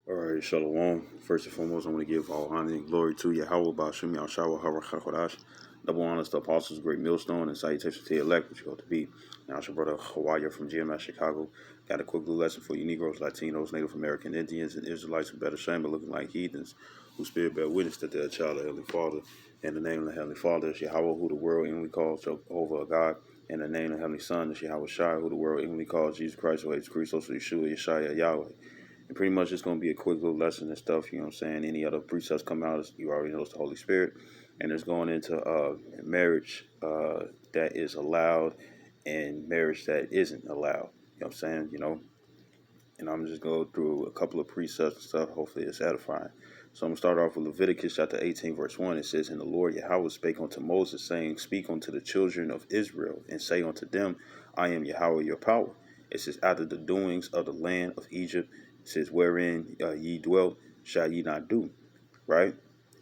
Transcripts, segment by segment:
All right, Shalom. First and foremost, I want to give all honor and glory to Yahweh, Bashim Yahshua, Harachakodash. Double honors to Apostles, Great Millstone, and salutations to the elect, which you ought to be. Now, it's your brother Hawaii from GMS Chicago. Got a quick little lesson for you Negroes, Latinos, Native American Indians, and Israelites who better shame but looking like heathens, who spirit bear witness that they're a child of the Heavenly Father. In the name of the Heavenly Father is Yahweh, who the world inwardly calls Jehovah God. In the name of the Heavenly Son is Yahweh Shai, who the world inwardly calls Jesus Christ, or Jesus Christos, or Yeshua, Yeshaya, Yahweh. And pretty much it's going to be a quick little lesson and stuff, you know what I'm saying? Any other precepts come out, you already know it's the Holy Spirit. And it's going into marriage that is allowed and marriage that isn't allowed. You know what I'm saying? And I'm just going to go through a couple of precepts and stuff. Hopefully it's edifying. So I'm going to start off with Leviticus chapter 18, verse 1. It says, And the Lord Yahweh spake unto Moses, saying, Speak unto the children of Israel, and say unto them, I am Yahweh your power. It says, After the doings of the land of Egypt, it says, Wherein ye dwelt, shall ye not do. Right?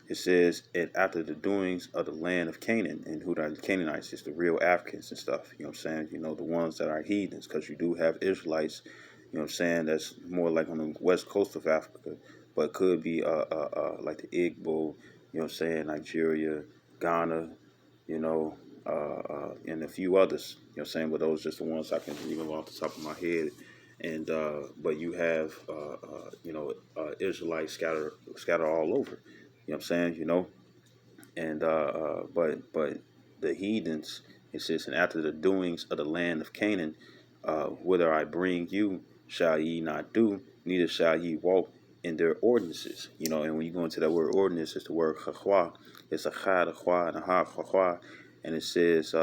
It says, and after the doings of the land of Canaan, and who are the Canaanites, is the real Africans and stuff, you know what I'm saying? The ones that are heathens, because you do have Israelites, you know what I'm saying, that's more like on the west coast of Africa, but could be like the Igbo, you know what I'm saying, Nigeria, Ghana, you know, and a few others, you know what I'm saying, but those are just the ones I can even off the top of my head. And but you have Israelites scattered all over, you know what I'm saying, and but the heathens, it says, and after the doings of the land of Canaan, whither I bring you, shall ye not do, neither shall ye walk in their ordinances. And when you go into that word ordinance, it's the word chachwa. It's a chad, a chwa, and a ha, chachwa, and it says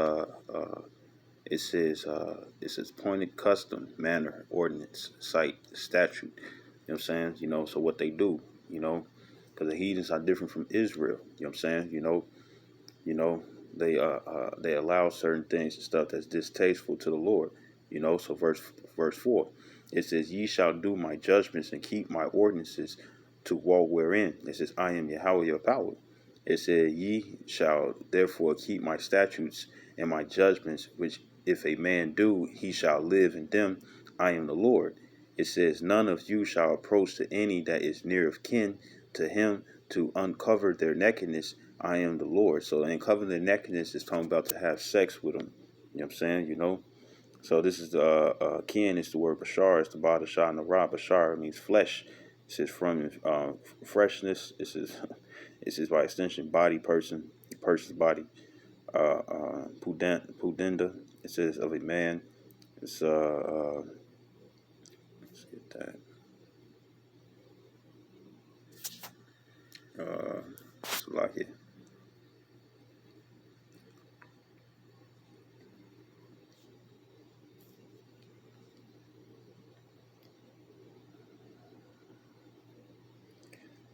pointed custom, manner, ordinance, site, statute. You know what I'm saying? So what they do, because the heathens are different from Israel. You know what I'm saying? You know, they allow certain things and stuff that's distasteful to the Lord. So verse 4, it says, Ye shall do my judgments and keep my ordinances to walk wherein. It says, I am Yahweh your power. It said, Ye shall therefore keep my statutes and my judgments, which if a man do, he shall live in them. I am the Lord. It says, None of you shall approach to any that is near of kin to him to uncover their nakedness. I am the Lord. So uncover their nakedness is talking about to have sex with them. You know what I'm saying? So this is the kin is the word bashar. It's the bada shah and the ra. Bashar means flesh. It says from freshness. It says by extension body, person's body. Pudenda. It says of a man. It's let's get that. It's like it.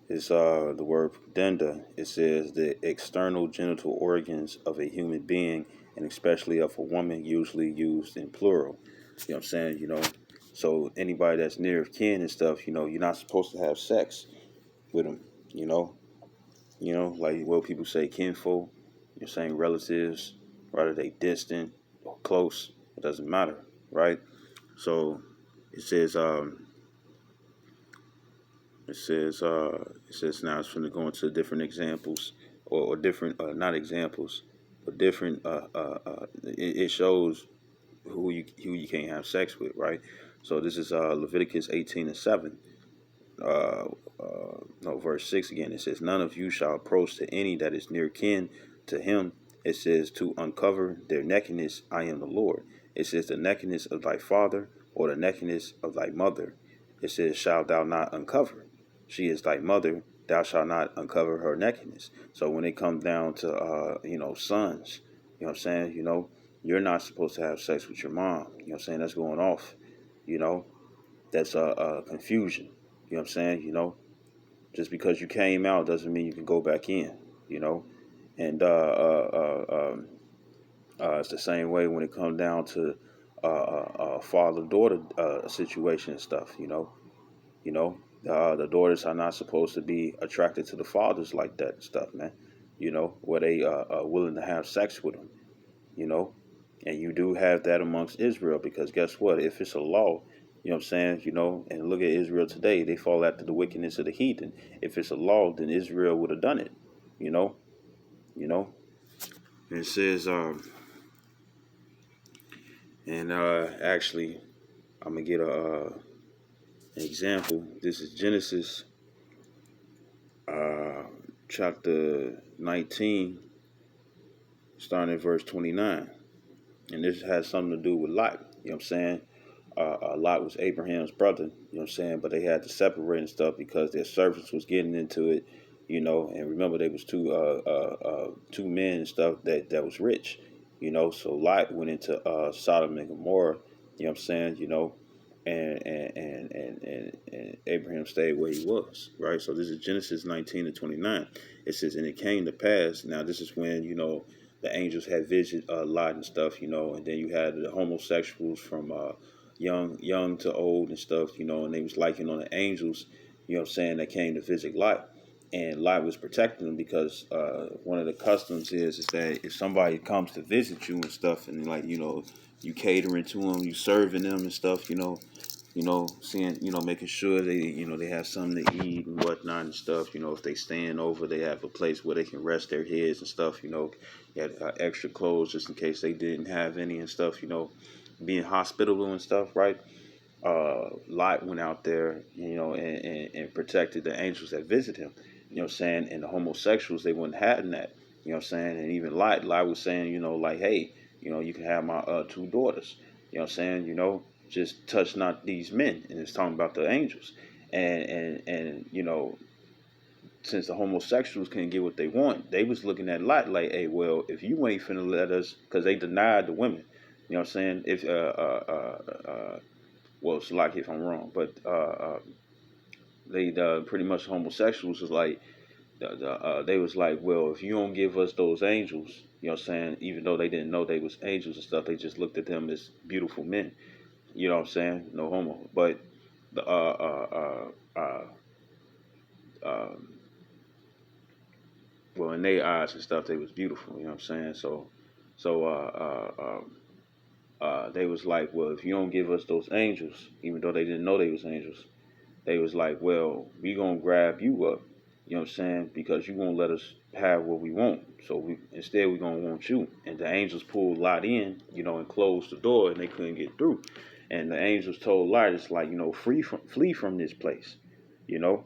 It's the word pudenda. It says the external genital organs of a human being, and especially of a woman, usually used in plural. You know what I'm saying? So anybody that's near of kin and stuff, you're not supposed to have sex with them. You know, like what people say, kinfolk. You're saying relatives, whether they distant or close, it doesn't matter, right? So it says it says now it's going to go into different examples or different not examples, but different. It shows who you can't have sex with, right? So this is Leviticus 18:7. No, verse 6 again. It says, None of you shall approach to any that is near kin to him. It says to uncover their nakedness. I am the Lord. It says the nakedness of thy father or the nakedness of thy mother. It says, Shalt thou not uncover? She is thy mother. Thou shalt not uncover her nakedness. So when it comes down to sons, you know what I'm saying? You're not supposed to have sex with your mom. You know what I'm saying? That's going off. You know, that's confusion. You know what I'm saying? Just because you came out doesn't mean you can go back in. You know, and it's the same way when it comes down to father-daughter situation and stuff. The daughters are not supposed to be attracted to the fathers like that and stuff, man. Where they are willing to have sex with them. And you do have that amongst Israel, because guess what? If it's a law, You know what I'm saying? And look at Israel today. They fall after the wickedness of the heathen. If it's a law, then Israel would have done it. You know, you know. And it says, actually, I'm gonna get an example. This is Genesis, uh, chapter 19, starting at verse 29, and this has something to do with Lot. You know what I'm saying? Lot was Abraham's brother, you know what I'm saying? But they had to separate and stuff because their servants was getting into it, and remember they was two men and stuff that was rich, so Lot went into Sodom and Gomorrah, you know what I'm saying, and Abraham stayed where he was, right? So this is Genesis 19 to 29. It says, and it came to pass, now this is when, the angels had visited Lot and stuff, and then you had the homosexuals from young to old and stuff, and they was liking on the angels, what I'm saying, that came to visit Lot. And Lot was protecting them because one of the customs is that if somebody comes to visit you and stuff, and like, you catering to them, you serving them and stuff, seeing, making sure they have something to eat and whatnot and stuff. If they staying over, they have a place where they can rest their heads and stuff. You had extra clothes just in case they didn't have any and stuff. Being hospitable and stuff, right? Lot went out there, and protected the angels that visit him. You know what I'm saying? And the homosexuals, they wouldn't have that. You know what I'm saying? And even Lot was saying, like, hey, you can have my two daughters. You know what I'm saying? Just touch not these men. And it's talking about the angels. And since the homosexuals couldn't get what they want, they was looking at Lot like, hey, well, if you ain't finna let us, because they denied the women. You know what I'm saying? If well, it's like if I'm wrong, but they pretty much homosexuals was like they was like, well, if you don't give us those angels, you know what I'm saying, even though they didn't know they was angels and stuff, they just looked at them as beautiful men. You know what I'm saying? No homo, but the um, well, in their eyes and stuff, they was beautiful. You know what I'm saying? So they was like, well, if you don't give us those angels, even though they didn't know they was angels, they was like, well, we gonna grab you up, you know what I'm saying, because you won't let us have what we want. So we gonna want you. And the angels pulled Lot in, and closed the door, and they couldn't get through. And the angels told Lot, it's like, flee from this place, you know,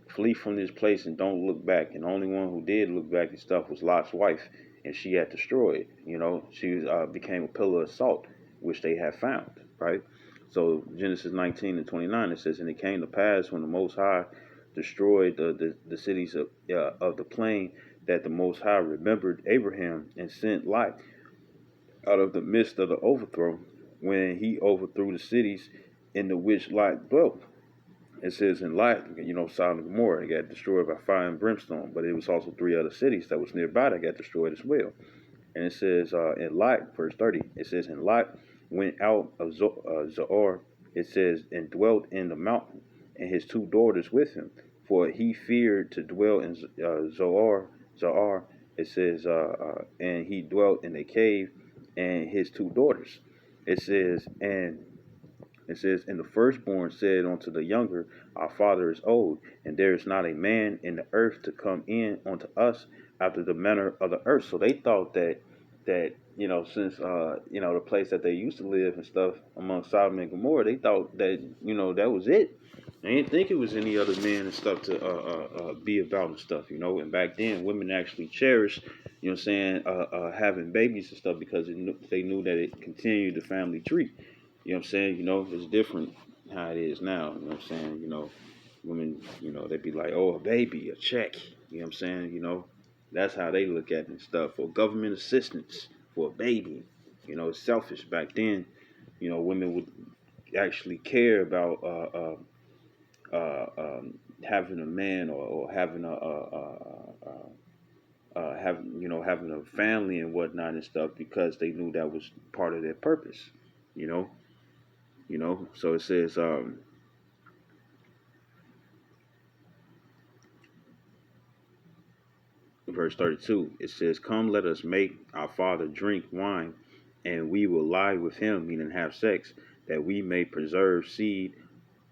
flee from this place and don't look back. And the only one who did look back and stuff was Lot's wife, and she had destroyed. She became a pillar of salt, which they had found, right? So Genesis 19 and 29, it says, and it came to pass when the Most High destroyed the cities of the plain, that the Most High remembered Abraham and sent Lot out of the midst of the overthrow, when he overthrew the cities in the which Lot dwelt. It says in Lot, Sodom and Gomorrah, it got destroyed by fire and brimstone, but it was also three other cities that was nearby that got destroyed as well. And it says in Lot, verse 30, it says, and Lot went out of Zoar, it says, and dwelt in the mountain, and his two daughters with him, for he feared to dwell in Zoar, it says, and he dwelt in a cave, and his two daughters. It says, and the firstborn said unto the younger, our father is old, and there is not a man in the earth to come in unto us after the manner of the earth. So they thought that since the place that they used to live and stuff among Sodom and Gomorrah, they thought that that was it. They didn't think it was any other man and stuff to be about and stuff, And back then, women actually cherished, having babies and stuff because they knew that it continued the family tree. You know what I'm saying? It's different how it is now. You know what I'm saying? Women, they'd be like, oh, a baby, a check. You know what I'm saying? That's how they look at it and stuff. For government assistance for a baby. It's selfish. Back then, women would actually care about having a man or having having a family and whatnot and stuff because they knew that was part of their purpose. You know. So it says, verse 32, it says, come, let us make our father drink wine, and we will lie with him, meaning have sex, that we may preserve seed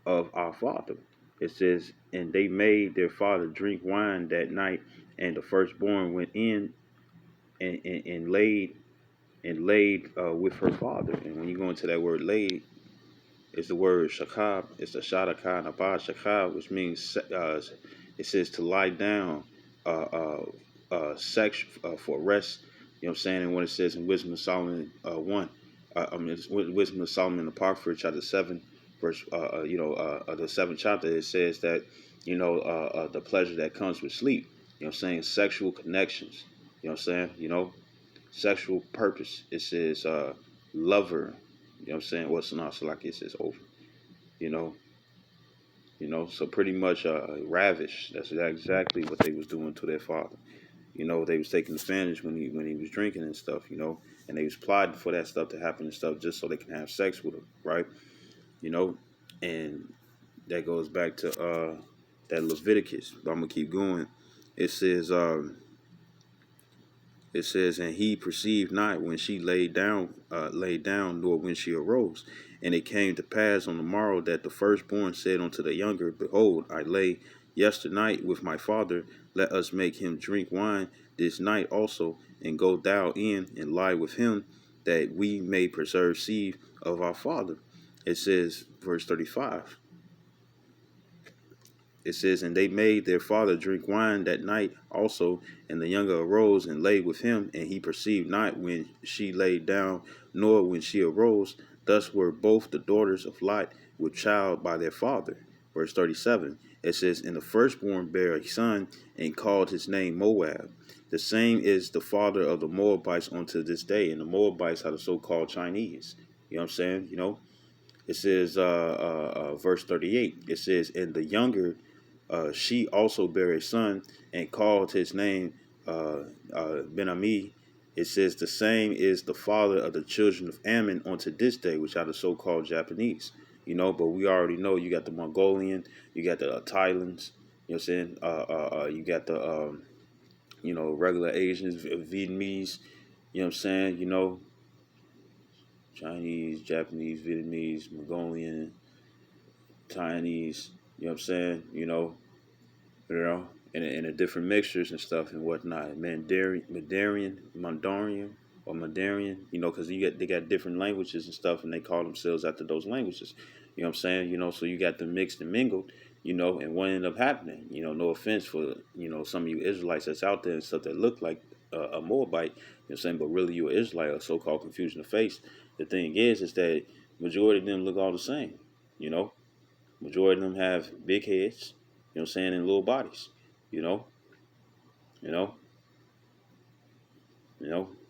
of our father. It says, and they made their father drink wine that night, and the firstborn went in and laid with her father. And when you go into that word laid, it's the word shakab. It's a shadakah nabah shakab, which means it says to lie down, sex for rest. You know what I'm saying? And when it says in Wisdom of Solomon 1, it's Wisdom of Solomon in Apocrypha chapter 7, verse the seventh chapter, it says that the pleasure that comes with sleep. You know what I'm saying? Sexual connections. You know what I'm saying? Sexual purpose. It says lover. You know what I'm saying? What's not like it says over. You know, so pretty much ravish. That's exactly what they was doing to their father. They was taking advantage when he was drinking and stuff, and they was plotting for that stuff to happen and stuff just so they can have sex with him, right? And that goes back to that Leviticus. But I'm gonna keep going. It says and he perceived not when she laid down, nor when she arose. And it came to pass on the morrow that the firstborn said unto the younger, Behold, I lay yesternight with my father. Let us make him drink wine this night also, and go thou in and lie with him, that we may preserve seed of our father. It says, verse 35. It says, and they made their father drink wine that night also, and the younger arose and lay with him, and he perceived not when she laid down, nor when she arose. Thus were both the daughters of Lot with child by their father. Verse 37, it says, and the firstborn bare a son, and called his name Moab. The same is the father of the Moabites unto this day, and the Moabites are the so-called Chinese. You know what I'm saying? It says, verse 38, it says, and the younger she also bare a son, and called his name Ben-Ami. It says the same is the father of the children of Ammon unto this day, which are the so-called Japanese. But we already know you got the Mongolian, you got the Thailands, you know what I'm saying? You got the, regular Asians, Vietnamese, you know what I'm saying? Chinese, Japanese, Vietnamese, Mongolian, Chinese, you know what I'm saying? In the different mixtures and stuff and whatnot. Mandarin, because they got different languages and stuff, and they call themselves after those languages. You know what I'm saying? So you got them mixed and mingled, and what ended up happening, no offense for, some of you Israelites that's out there and stuff that look like a Moabite, you know what I'm saying, but really you're an Israelite, a so-called confusion of face. The thing is that majority of them look all the same, majority of them have big heads, you know what I'm saying, and little bodies, you know.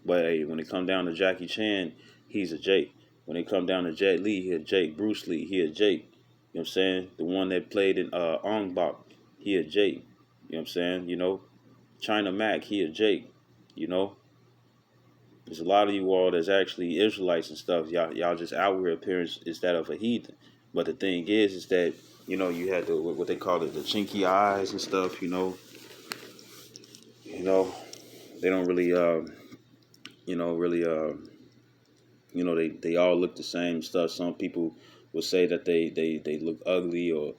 But hey, when it come down to Jackie Chan, he's a Jake. When it come down to Jet Li, he a Jake. Bruce Lee, he a Jake. You know what I'm saying? The one that played in Ong Bak, he a Jake. You know what I'm saying? China Mac, he a Jake. There's a lot of you all that's actually Israelites and stuff. Y'all just outward appearance is that of a heathen. But the thing is that, you had what they call it, the chinky eyes and stuff, they don't really, they all look the same stuff. Some people will say that they look ugly or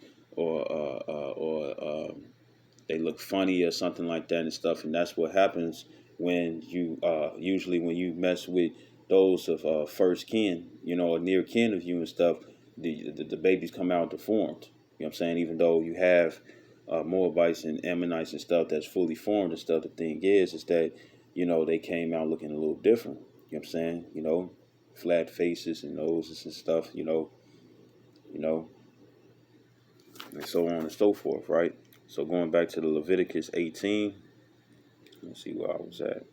they look funny or something like that and stuff. And that's what happens when you, usually when you mess with those of first kin, or near kin of you and stuff, the babies come out deformed. You know what I'm saying? Even though you have Moabites and Ammonites and stuff that's fully formed and stuff, the thing is that, they came out looking a little different. You know what I'm saying? Flat faces and noses and stuff, and so on and so forth, right? So going back to the Leviticus 18, let's see where I was at.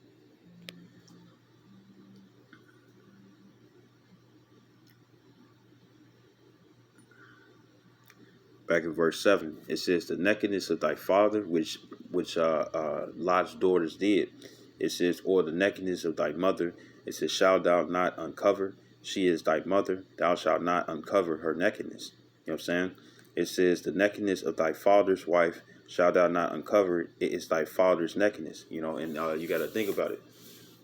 Back in verse 7, it says, the nakedness of thy father, which Lot's daughters did. It says, or the nakedness of thy mother. It says, shalt thou not uncover? She is thy mother. Thou shalt not uncover her nakedness. You know what I'm saying? It says, the nakedness of thy father's wife shalt thou not uncover. It is thy father's nakedness. And you got to think about it.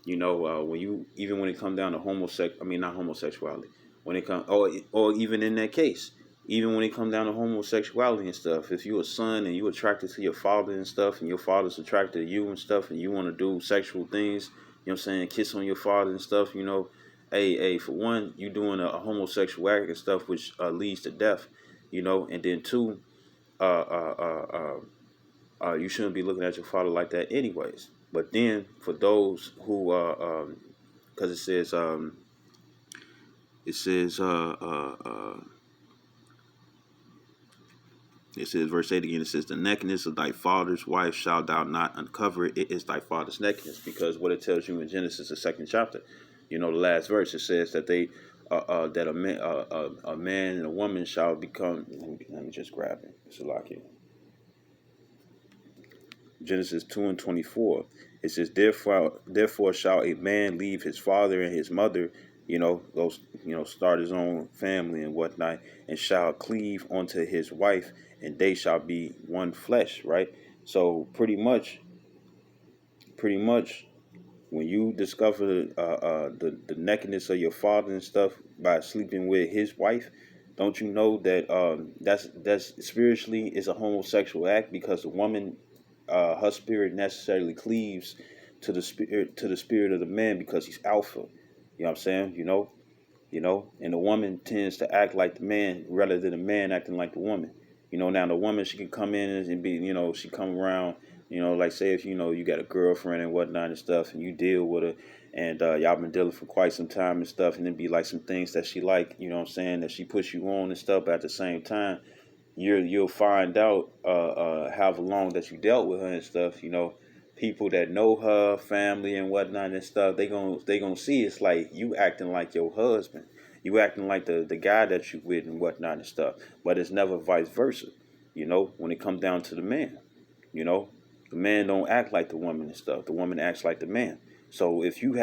When it come down to not homosexuality, when it comes, or even in that case, even when it comes down to homosexuality and stuff, if you a son and you attracted to your father and stuff, and your father's attracted to you and stuff, and you want to do sexual things, you know what I'm saying, kiss on your father and stuff, you know, hey, for one, you doing a homosexual act and stuff, which leads to death, you know, and then two, uh, uh, uh, you shouldn't be looking at your father like that anyways. But then for those who, because it says, it says, verse 8 again, it says, the nakedness of thy father's wife shalt thou not uncover. It is thy father's nakedness. Because what it tells you in Genesis, the second chapter, you know, the last verse, it says that they, that a man and a woman shall become, let me just grab it. It's a lock here. Genesis 2:24. It says, therefore shall a man leave his father and his mother, you know, go, you know, start his own family and whatnot, and shall cleave unto his wife, and they shall be one flesh, right? So pretty much, when you discover the nakedness of your father and stuff by sleeping with his wife, don't you know that that's spiritually is a homosexual act, because the woman, her spirit necessarily cleaves to the spirit of the man, because he's alpha. You know what I'm saying? And the woman tends to act like the man rather than the man acting like the woman. You know, now the woman, she can come in and be, you know, she come around, you know, like say if, you know, you got a girlfriend and whatnot and stuff, and you deal with her, and y'all been dealing for quite some time and stuff, and then be like some things that she like, you know what I'm saying, that she puts you on and stuff, but at the same time, you'll find out however long that you dealt with her and stuff, you know, people that know her family and whatnot and stuff, they gonna see it's like you acting like your husband, you acting like the guy that you with and whatnot and stuff, but it's never vice versa, you know, when it comes down to the man, you know, the man don't act like the woman and stuff, the woman acts like the man. So if you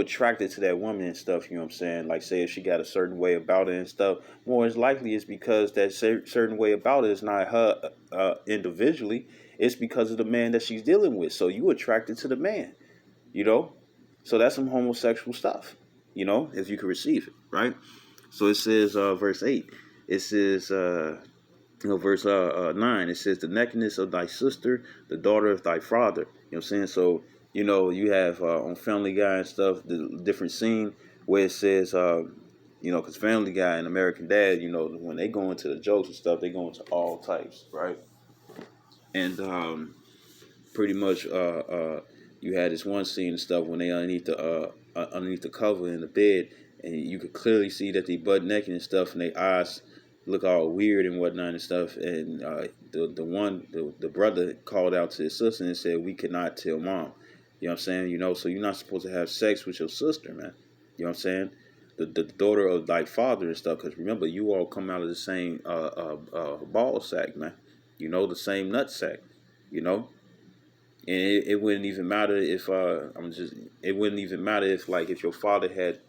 attracted to that woman and stuff, you know what I'm saying, like say if she got a certain way about it and stuff, more as likely it's because that certain way about it is not her individually, it's because of the man that she's dealing with. So you attracted to the man, you know, so that's some homosexual stuff, you know, if you can receive it, right? So it says, verse 8, it says, verse 9, it says, the nakedness of thy sister, the daughter of thy father. You know what I'm saying? So, you know, you have on Family Guy and stuff, the different scene where it says, you know, because Family Guy and American Dad, you know, when they go into the jokes and stuff, they go into all types, right? And pretty much, you had this one scene and stuff when they underneath the cover in the bed, and you could clearly see that they butt naked and stuff, and their eyes look all weird and whatnot and stuff. And the brother called out to his sister and said, "We cannot tell mom." You know what I'm saying? You know, so you're not supposed to have sex with your sister, man. You know what I'm saying? The daughter of thy father and stuff. Because remember, you all come out of the same ball sack, man. You know, the same nut sack. You know, and it wouldn't even matter if it wouldn't even matter if, like, if your father had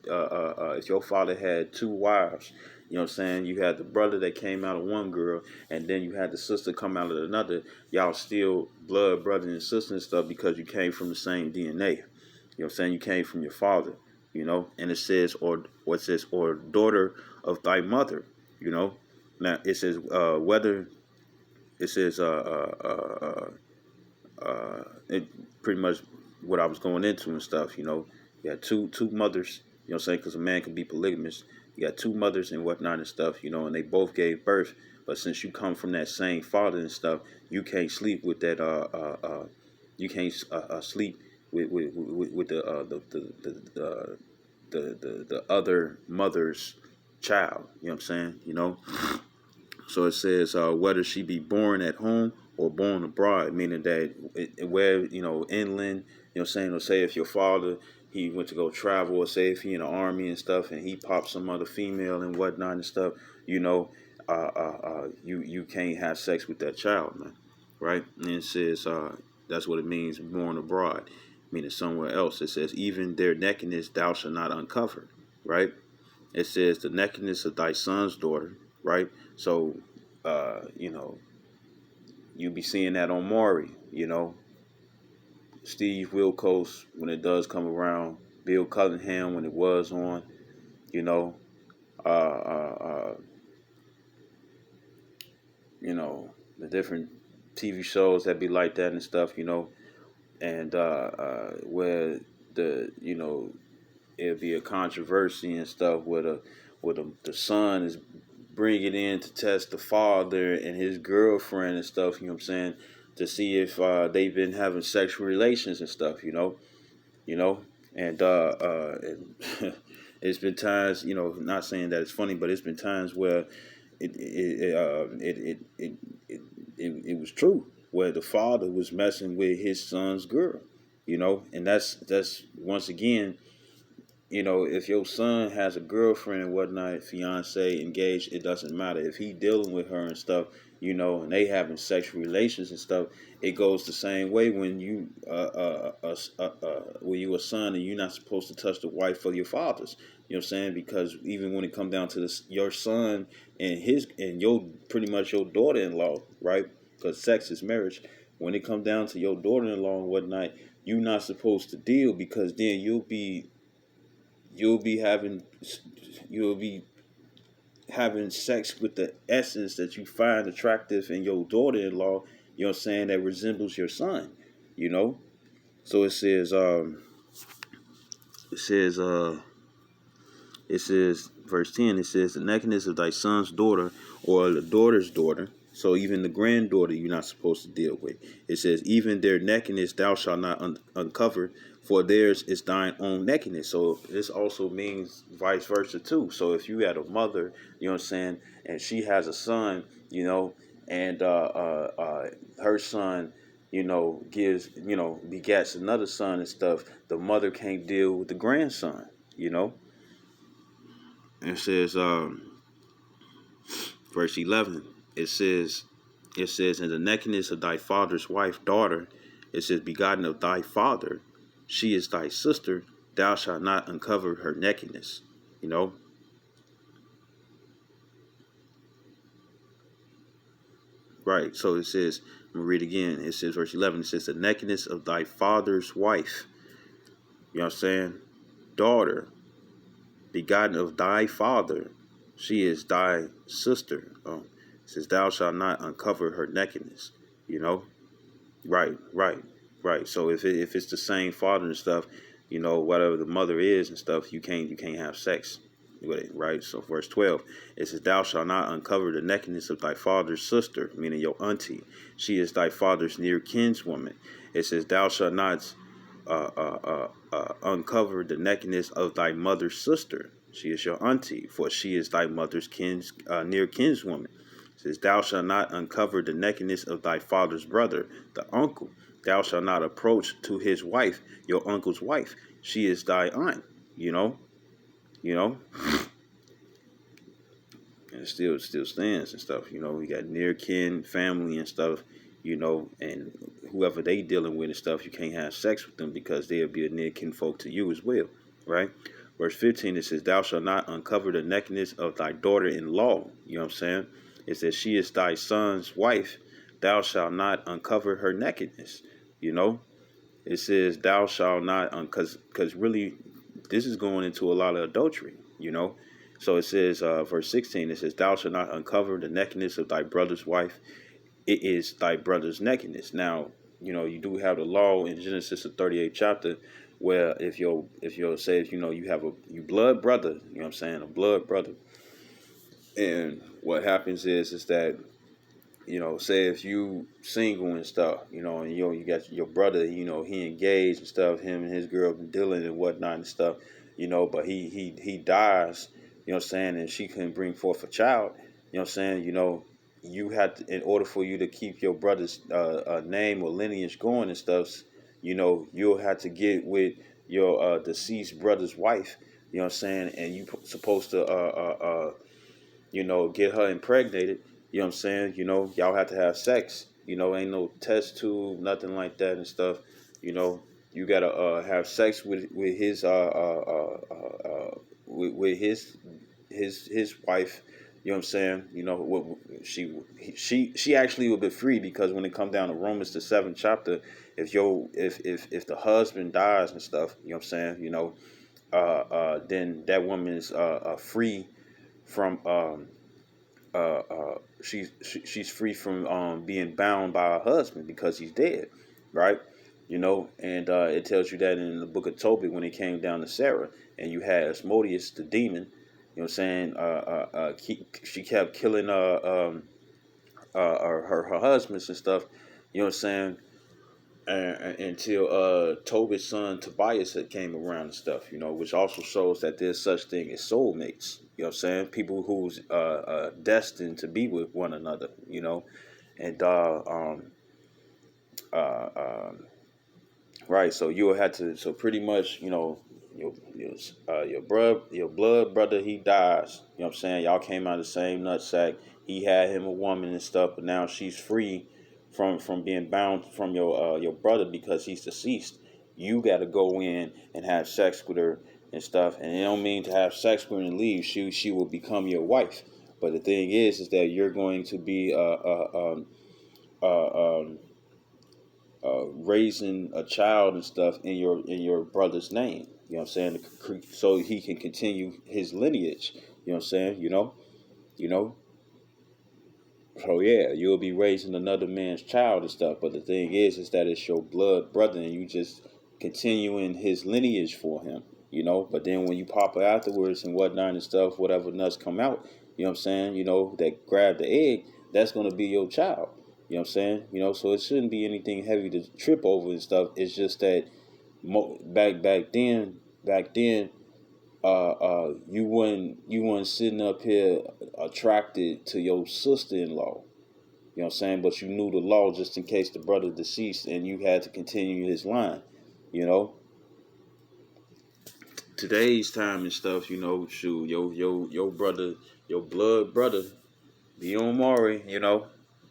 two wives. You know what I'm saying? You had the brother that came out of one girl, and then you had the sister come out of another. Y'all still blood brother and sister and stuff, because you came from the same DNA. You know what I'm saying? You came from your father, you know. And it says, or daughter of thy mother, you know. Now it says whether it says it pretty much what I was going into and stuff, you know. You had two mothers, you know what I'm saying, because a man can be polygamous. You got two mothers and whatnot and stuff, you know, and they both gave birth. But since you come from that same father and stuff, you can't sleep with that. You can't sleep with the other mother's child. You know what I'm saying? You know. So it says, whether she be born at home or born abroad, meaning that where, you know, inland, you know what I'm saying, or say if your father, he went to go travel, or say if he in the army and stuff, and he popped some other female and whatnot and stuff, you know, you can't have sex with that child, man, right? And it says, that's what it means, born abroad, meaning somewhere else. It says, even their nakedness thou shalt not uncover, right? It says the nakedness of thy son's daughter, right? So, you know, you be seeing that on Maury, you know, Steve Wilkos when it does come around, Bill Cunningham when it was on, you know, uh, uh, uh, you know, the different TV shows that be like that and stuff, and where it'll be a controversy and stuff where the son is bringing in to test the father and his girlfriend and stuff, you know what I'm saying, to see if they've been having sexual relations and stuff, you know, and it's been times, not saying that it's funny, but it's been times where it was true where the father was messing with his son's girl, and that's once again, if your son has a girlfriend and whatnot, fiance, engaged, it doesn't matter. If he dealing with her and stuff, and they having sexual relations and stuff, it goes the same way when when you a son and you're not supposed to touch the wife of your fathers. You know what I'm saying? Because even when it come down to this, your son and your pretty much your daughter-in-law, right? Because sex is marriage. When it come down to your daughter-in-law and whatnot, you're not supposed to deal because then you'll be having you'll be having sex with the essence that you find attractive in your daughter-in-law, you know what I'm saying, that resembles your son, you know? So it says it says verse 10, it says the nakedness of thy son's daughter or the daughter's daughter. So even the granddaughter you're not supposed to deal with. It says even their nakedness thou shalt not uncover, for theirs is thine own nakedness. So this also means vice versa too. So if you had a mother, you know what I'm saying, and she has a son, and her son, gives, begets another son and stuff, the mother can't deal with the grandson, It says, verse 11. It says, in the nakedness of thy father's wife, daughter, it says, begotten of thy father, she is thy sister. Thou shalt not uncover her nakedness. Right. So it says, I'm gonna read again. It says, verse 11. It says, the nakedness of thy father's wife. You know what I'm saying? Daughter, begotten of thy father, she is thy sister. It says, thou shalt not uncover her nakedness. Right, right, right. So if it's the same father and stuff, whatever the mother is and stuff, you can't have sex with it, right? So verse 12, it says, thou shalt not uncover the nakedness of thy father's sister, meaning your auntie. She is thy father's near kinswoman. It says, thou shalt not uncover the nakedness of thy mother's sister. She is your auntie, for she is thy mother's near kinswoman. It says, thou shalt not uncover the nakedness of thy father's brother, the uncle. Thou shalt not approach to his wife, your uncle's wife. She is thy aunt, you know, you know, and it still stands and stuff. We got near kin, family and stuff, and whoever they dealing with and stuff, you can't have sex with them because they'll be a near kinfolk to you as well, right? Verse 15, it says, thou shalt not uncover the nakedness of thy daughter-in-law. You know what I'm saying? It says, she is thy son's wife. Thou shalt not uncover her nakedness. It says, thou shalt not, because really, this is going into a lot of adultery. So it says, verse 16, it says, thou shalt not uncover the nakedness of thy brother's wife. It is thy brother's nakedness. Now, you do have the law in Genesis, the 38th chapter, where if your says, you have you blood brother, you know what I'm saying, a blood brother. And what happens is that, say if you single and stuff, and you got your brother, he engaged and stuff, him and his girl been dealing and whatnot and stuff, but he dies, you know what I'm saying, and she couldn't bring forth a child, you know what I'm saying, you had to, in order for you to keep your brother's name or lineage going and stuff, you'll have to get with your deceased brother's wife, you know what I'm saying, and you supposed to get her impregnated, you know what I'm saying, y'all have to have sex, ain't no test tube, nothing like that and stuff, you gotta have sex with his with his wife, you know what I'm saying, she actually will be free, because when it comes down to Romans the 7th chapter, if the husband dies and stuff, you know what I'm saying, then that woman is free from she's free from being bound by her husband because he's dead, right? You know, and it tells you that in the book of Tobit when it came down to Sarah, and you had Asmodeus the demon. You know what I'm saying? She kept killing her husbands and stuff. You know what I'm saying? Until Tobit's son Tobias had came around and stuff, you know, which also shows that there's such thing as soulmates. You know what I'm saying? People who's destined to be with one another, you know, and uh, um, right. So you'll have to. So pretty much, you know, your blood brother, he dies. You know what I'm saying? Y'all came out of the same nutsack. He had him a woman and stuff, but now she's free from being bound from your brother because he's deceased. You got to go in and have sex with her and stuff. And it don't mean to have sex with her and leave. She will become your wife. But the thing is that you're going to be uh, um, raising a child and stuff in your brother's name. You know what I'm saying? So he can continue his lineage. You know what I'm saying? You know. So yeah, you'll be raising another man's child and stuff. But the thing is that it's your blood brother, and you just continuing his lineage for him. You know. But then when you pop it afterwards and whatnot and stuff, whatever nuts come out, you know what I'm saying? You know that grab the egg, that's gonna be your child. You know what I'm saying? You know, so it shouldn't be anything heavy to trip over and stuff. It's just that back then, you weren't sitting up here attracted to your sister-in-law. You know what I'm saying? But you knew the law just in case the brother deceased and you had to continue his line. You know, today's time and stuff. You know, shoot, your brother, your blood brother, Dion Maury. You know,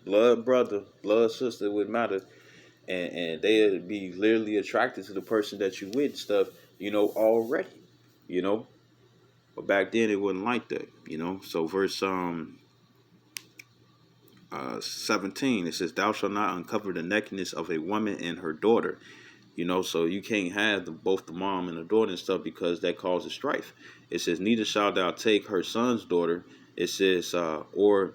blood brother, blood sister would matter. And they'd be literally attracted to the person that you with and stuff, you know, already, you know. But back then it wasn't like that, you know. So verse 17, it says, "Thou shalt not uncover the nakedness of a woman and her daughter." You know, so you can't have both the mom and the daughter and stuff because that causes strife. It says, "Neither shalt thou take her son's daughter." It says, or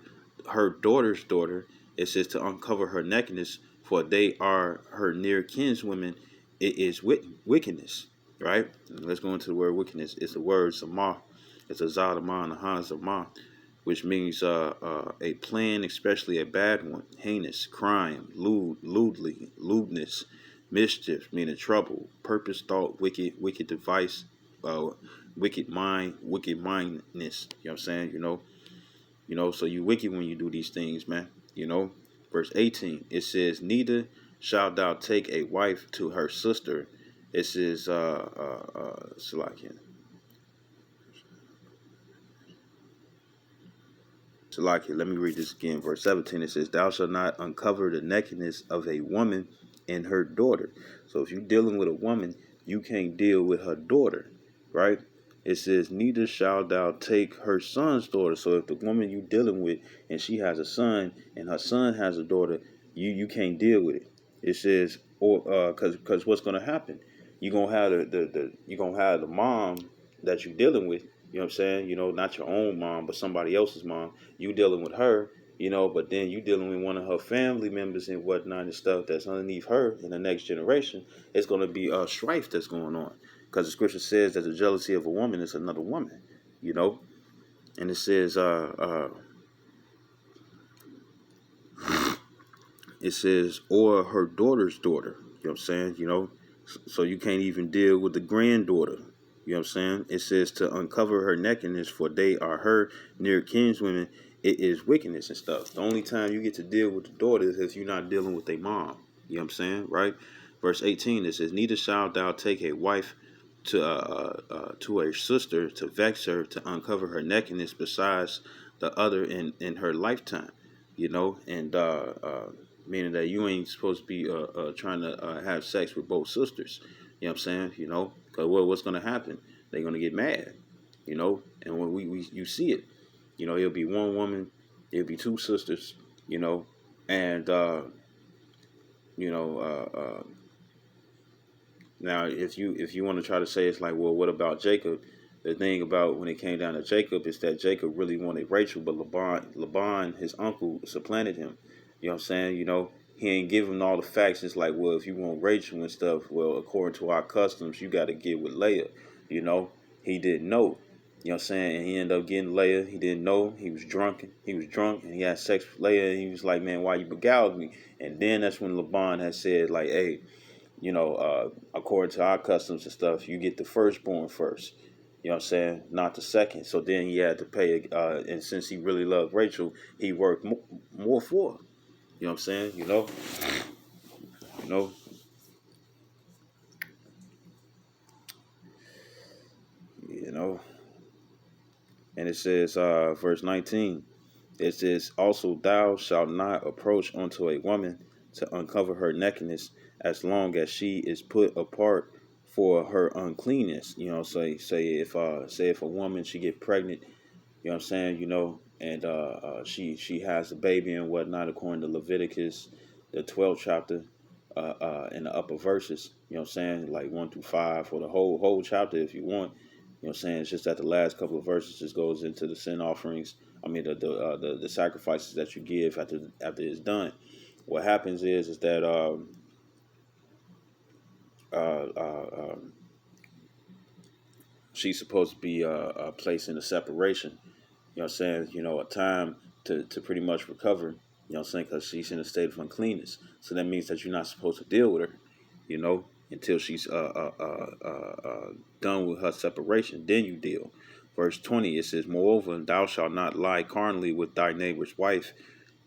her daughter's daughter. It says to uncover her nakedness, for they are her near kinswomen. It is wickedness, right? Let's go into the word wickedness. It's the word samah. It's a zadamah and a hazamah, which means a plan, especially a bad one, heinous, crime, lewdness, mischief, meaning trouble, purpose, thought, wicked device, uh, wicked mindness. You know what I'm saying? So you wicked when you do these things, man. You know, verse 18, it says, "Neither shalt thou take a wife to her sister." It says, Salakia. Salakia, let me read this again. Verse 17, it says, "Thou shalt not uncover the nakedness of a woman and her daughter." So if you're dealing with a woman, you can't deal with her daughter, right? It says, "Neither shalt thou take her son's daughter." So if the woman you're dealing with and she has a son and her son has a daughter, you can't deal with it. It says, or because what's gonna happen? You're gonna have the mom that you're dealing with. You know what I'm saying? You know, not your own mom, but somebody else's mom. You dealing with her, you know, but then you dealing with one of her family members and whatnot and stuff that's underneath her in the next generation. It's going to be a strife that's going on because the scripture says that the jealousy of a woman is another woman, you know, and it says, or her daughter's daughter. You know what I'm saying? You know, so you can't even deal with the granddaughter. You know what I'm saying? It says to uncover her nakedness, for they are her near kinswomen. It is wickedness and stuff. The only time you get to deal with the daughter is if you're not dealing with a mom. You know what I'm saying? Right? Verse 18, it says, "Neither shalt thou take a wife to a sister to vex her, to uncover her nakedness besides the other in her lifetime." You know, and meaning that you ain't supposed to be trying to have sex with both sisters. You know what I'm saying? You know, because what's going to happen? They're going to get mad. You know, and when you see it, you know, it'll be one woman, it'll be two sisters. You know, and you know, now if you want to try to say it's like, well, what about Jacob? the thing about when it came down to Jacob is that Jacob really wanted Rachel, but Laban, his uncle, supplanted him. You know what I'm saying? He ain't give him all the facts. It's like, well, if you want Rachel and stuff, well, according to our customs, you got to get with Leah. You know, he didn't know. You know what I'm saying? And he ended up getting Leah. He didn't know. He was drunk. And he had sex with Leah. And he was like, man, why you beguiled me? And then that's when Laban had said, like, hey, according to our customs and stuff, you get the firstborn first. You know what I'm saying? Not the second. So then he had to pay, and since he really loved Rachel, he worked more for her. You know what I'm saying? You know, you know. And it says, verse 19, it says, also thou shalt not approach unto a woman to uncover her nakedness as long as she is put apart for her uncleanness. Say if a woman she get pregnant, you know what I'm saying, and she has a baby and whatnot according to Leviticus, the 12th chapter, in the upper verses, you know what I'm saying, like 1 through 5, or the whole chapter if you want. You know what I'm saying? It's just that the last couple of verses just goes into the sin offerings. I mean the sacrifices that you give after it's done. What happens is that uh, uh, um, she's supposed to be placed in a separation. You know what I'm saying? A time to pretty much recover. You know what I'm saying? Because she's in a state of uncleanness. So that means that you're not supposed to deal with her. You know, until she's done with her separation. Then you deal. Verse 20, it says, moreover, thou shalt not lie carnally with thy neighbor's wife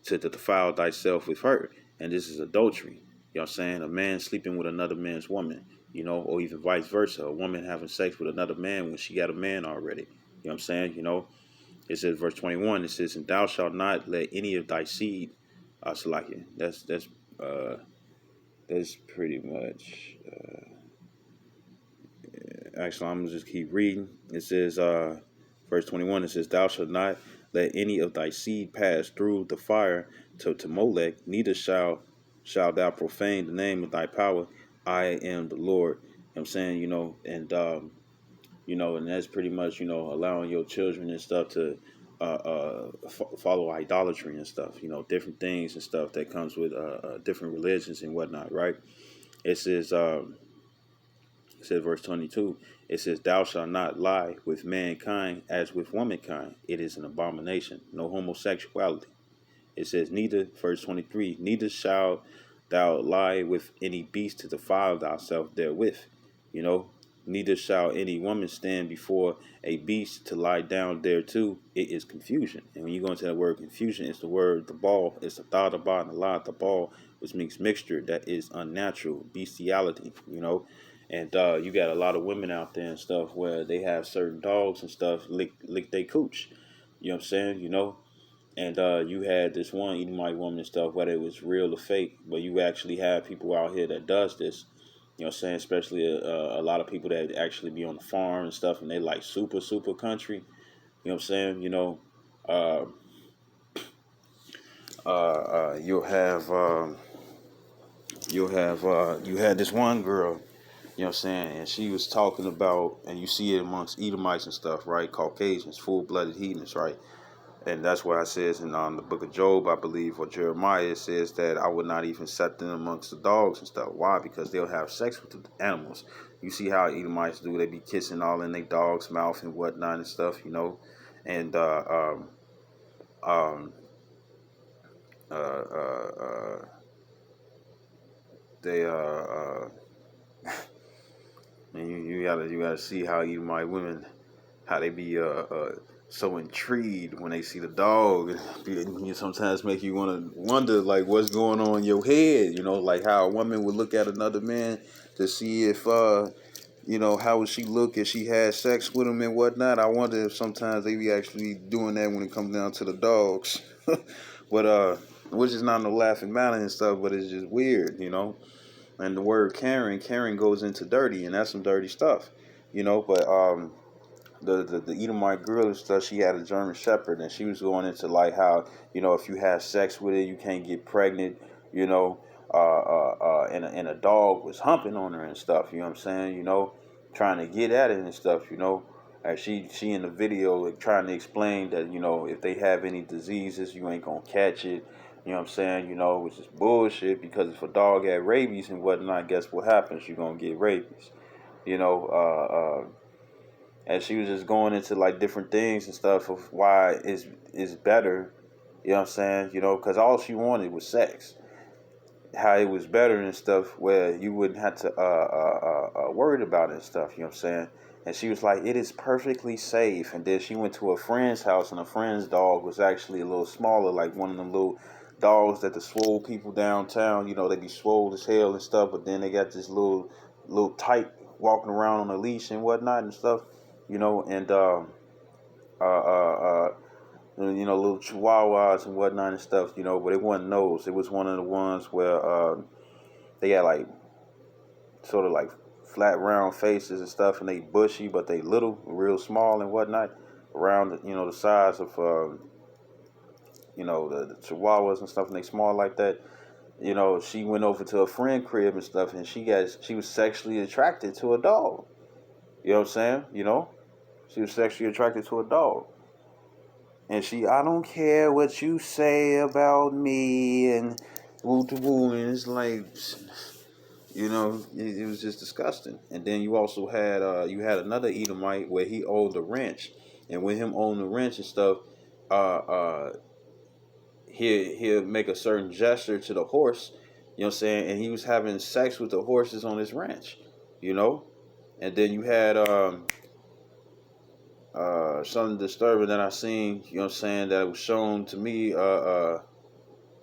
to defile thyself with her. And this is adultery. You know what I'm saying? A man sleeping with another man's woman, or even vice versa. A woman having sex with another man when she got a man already. You know what I'm saying? It says, verse 21, it says, and thou shalt not let any of thy seed, Salakia. That's pretty much, actually, I'm going to just keep reading. It says, verse 21, it says, thou shalt not let any of thy seed pass through the fire to Molech, neither shalt thou profane the name of thy power. I am the Lord. You know what I'm saying? And that's pretty much, allowing your children and stuff to follow idolatry and stuff, different things and stuff that comes with different religions and whatnot, right? It says, verse 22, it says, thou shalt not lie with mankind as with womankind. It is an abomination. No homosexuality. It says, neither, verse 23, neither shalt thou lie with any beast to defile thyself therewith. Neither shall any woman stand before a beast to lie down thereto. It is confusion. And when you go into that word confusion, it's the word the ball. It's the thought about and the lie the ball, which means mixture. That is unnatural, bestiality, And you got a lot of women out there and stuff where they have certain dogs and stuff lick they cooch. You know what I'm saying? And you had this one Edomite woman and stuff, whether it was real or fake, but you actually have people out here that does this. You know what I'm saying? Especially a lot of people that actually be on the farm and stuff, and they like super, super country. You know what I'm saying? Uh, you had this one girl, you know what I'm saying, and she was talking about, and you see it amongst Edomites and stuff, right? Caucasians, full-blooded heathens, right? And that's why it says in the book of Job, I believe, or Jeremiah, it says that I would not even set them amongst the dogs and stuff. Why? Because they'll have sex with the animals. You see how Edomites do. They be kissing all in their dog's mouth and whatnot and stuff, And um, uh, uh, uh, they and you gotta see how Edomite women, how they be so intrigued when they see the dog. You sometimes make you want to wonder like what's going on in your head. Like how a woman would look at another man to see if how would she look if she had sex with him and whatnot. I wonder if sometimes they be actually doing that when it comes down to the dogs. But which is not no laughing matter and stuff, but it's just weird. And the word Karen goes into dirty, and that's some dirty stuff. But the Edomite girl and stuff, she had a German Shepherd, and she was going into like how if you have sex with it, you can't get pregnant. And a dog was humping on her and stuff. You know what I'm saying? Trying to get at it and stuff. She in the video like, trying to explain that, you know, if they have any diseases, you ain't gonna catch it. You know what I'm saying? You know, which is bullshit, because if a dog had rabies and whatnot, guess what happens? You're gonna get rabies. You know, and she was just going into like different things and stuff of why it's better. You know what I'm saying? You know, because all she wanted was sex. How it was better and stuff, where you wouldn't have to worried about it and stuff. You know what I'm saying? And she was like, it is perfectly safe. And then she went to a friend's house, and a friend's dog was actually a little smaller, like one of them little dogs that the swole people downtown. You know, they be swole as hell and stuff, but then they got this little tight walking around on a leash and whatnot and stuff. You know, and uh, uh, you know, little chihuahuas and whatnot and stuff, you know, but it wasn't those. It was one of the ones where they had like sort of like flat round faces and stuff, and they bushy, but they little, real small and whatnot, around, you know, the size of, you know, the chihuahuas and stuff, and they small like that. You know, she went over to a friend crib and stuff, and she was sexually attracted to a dog. You know what I'm saying? You know, she was sexually attracted to a dog. And I don't care what you say about me, and woo to woo, and it's like, you know, it was just disgusting. And then you had another Edomite where he owned a ranch, and with him owning the ranch and stuff, he'll make a certain gesture to the horse, you know what I'm saying, and he was having sex with the horses on his ranch, you know. And then you had something disturbing that I seen, you know what I'm saying, that was shown to me, you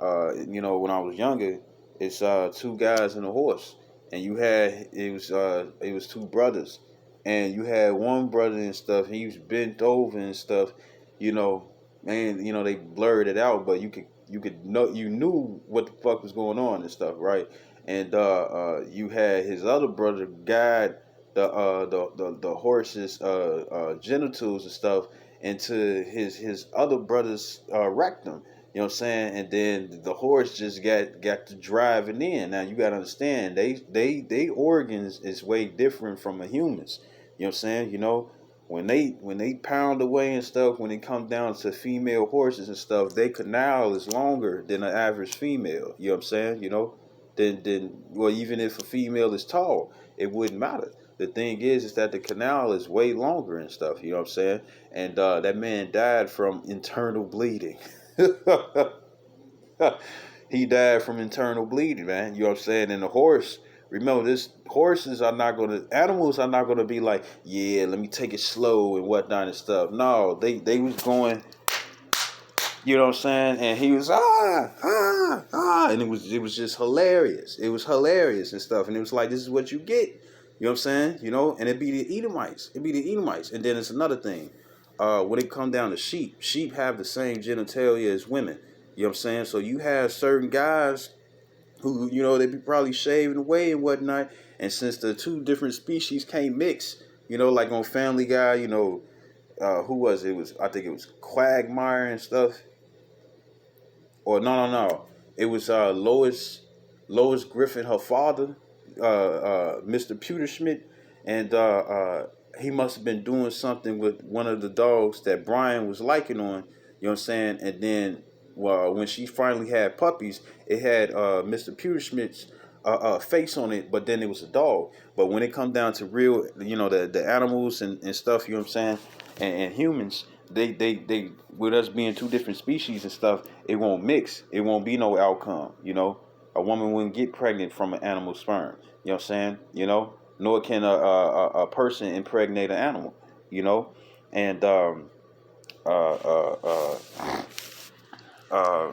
know, when I was younger. It's two guys and a horse, and it was two brothers, and you had one brother and stuff. He was bent over and stuff, you know, man. You know, they blurred it out, but you knew what the fuck was going on and stuff, right? And you had his other brother guide the horse's genitals and stuff into his other brother's rectum. You know what I'm saying? And then the horse just got to driving in. Now you gotta understand, they organs is way different from a human's. You know what I'm saying? You know, when they pound away and stuff, when it comes down to female horses and stuff, their canal is longer than an average female. You know what I'm saying? You know, then well, even if a female is tall, it wouldn't matter. The thing is that the canal is way longer and stuff. You know what I'm saying? And that man died from internal bleeding. He died from internal bleeding, man. You know what I'm saying? And the horse, remember, animals are not gonna be like, yeah, let me take it slow and whatnot and stuff. No, they was going, you know what I'm saying? And he was and it was just hilarious. It was hilarious and stuff. And it was like, this is what you get. You know what I'm saying? You know, and it'd be the Edomites. And then it's another thing. When it come down to sheep have the same genitalia as women. You know what I'm saying? So you have certain guys who, you know, they be probably shaving away and whatnot. And since the two different species can't mix, you know, like on Family Guy, you know, who was it? I think it was Quagmire and stuff. Or no. It was Lois Griffin, her father, Mr. Pewterschmidt, and he must have been doing something with one of the dogs that Brian was liking on. You know what I'm saying? And then, well, when she finally had puppies, it had Mr. Pewterschmidt's face on it, but then it was a dog. But when it come down to real, you know, the animals and stuff, you know what I'm saying, and humans, they with us being two different species and stuff, it won't mix. It won't be no outcome. You know, a woman wouldn't get pregnant from an animal sperm. You know what I'm saying? You know, nor can a person impregnate an animal. You know, and uh, uh, uh, uh,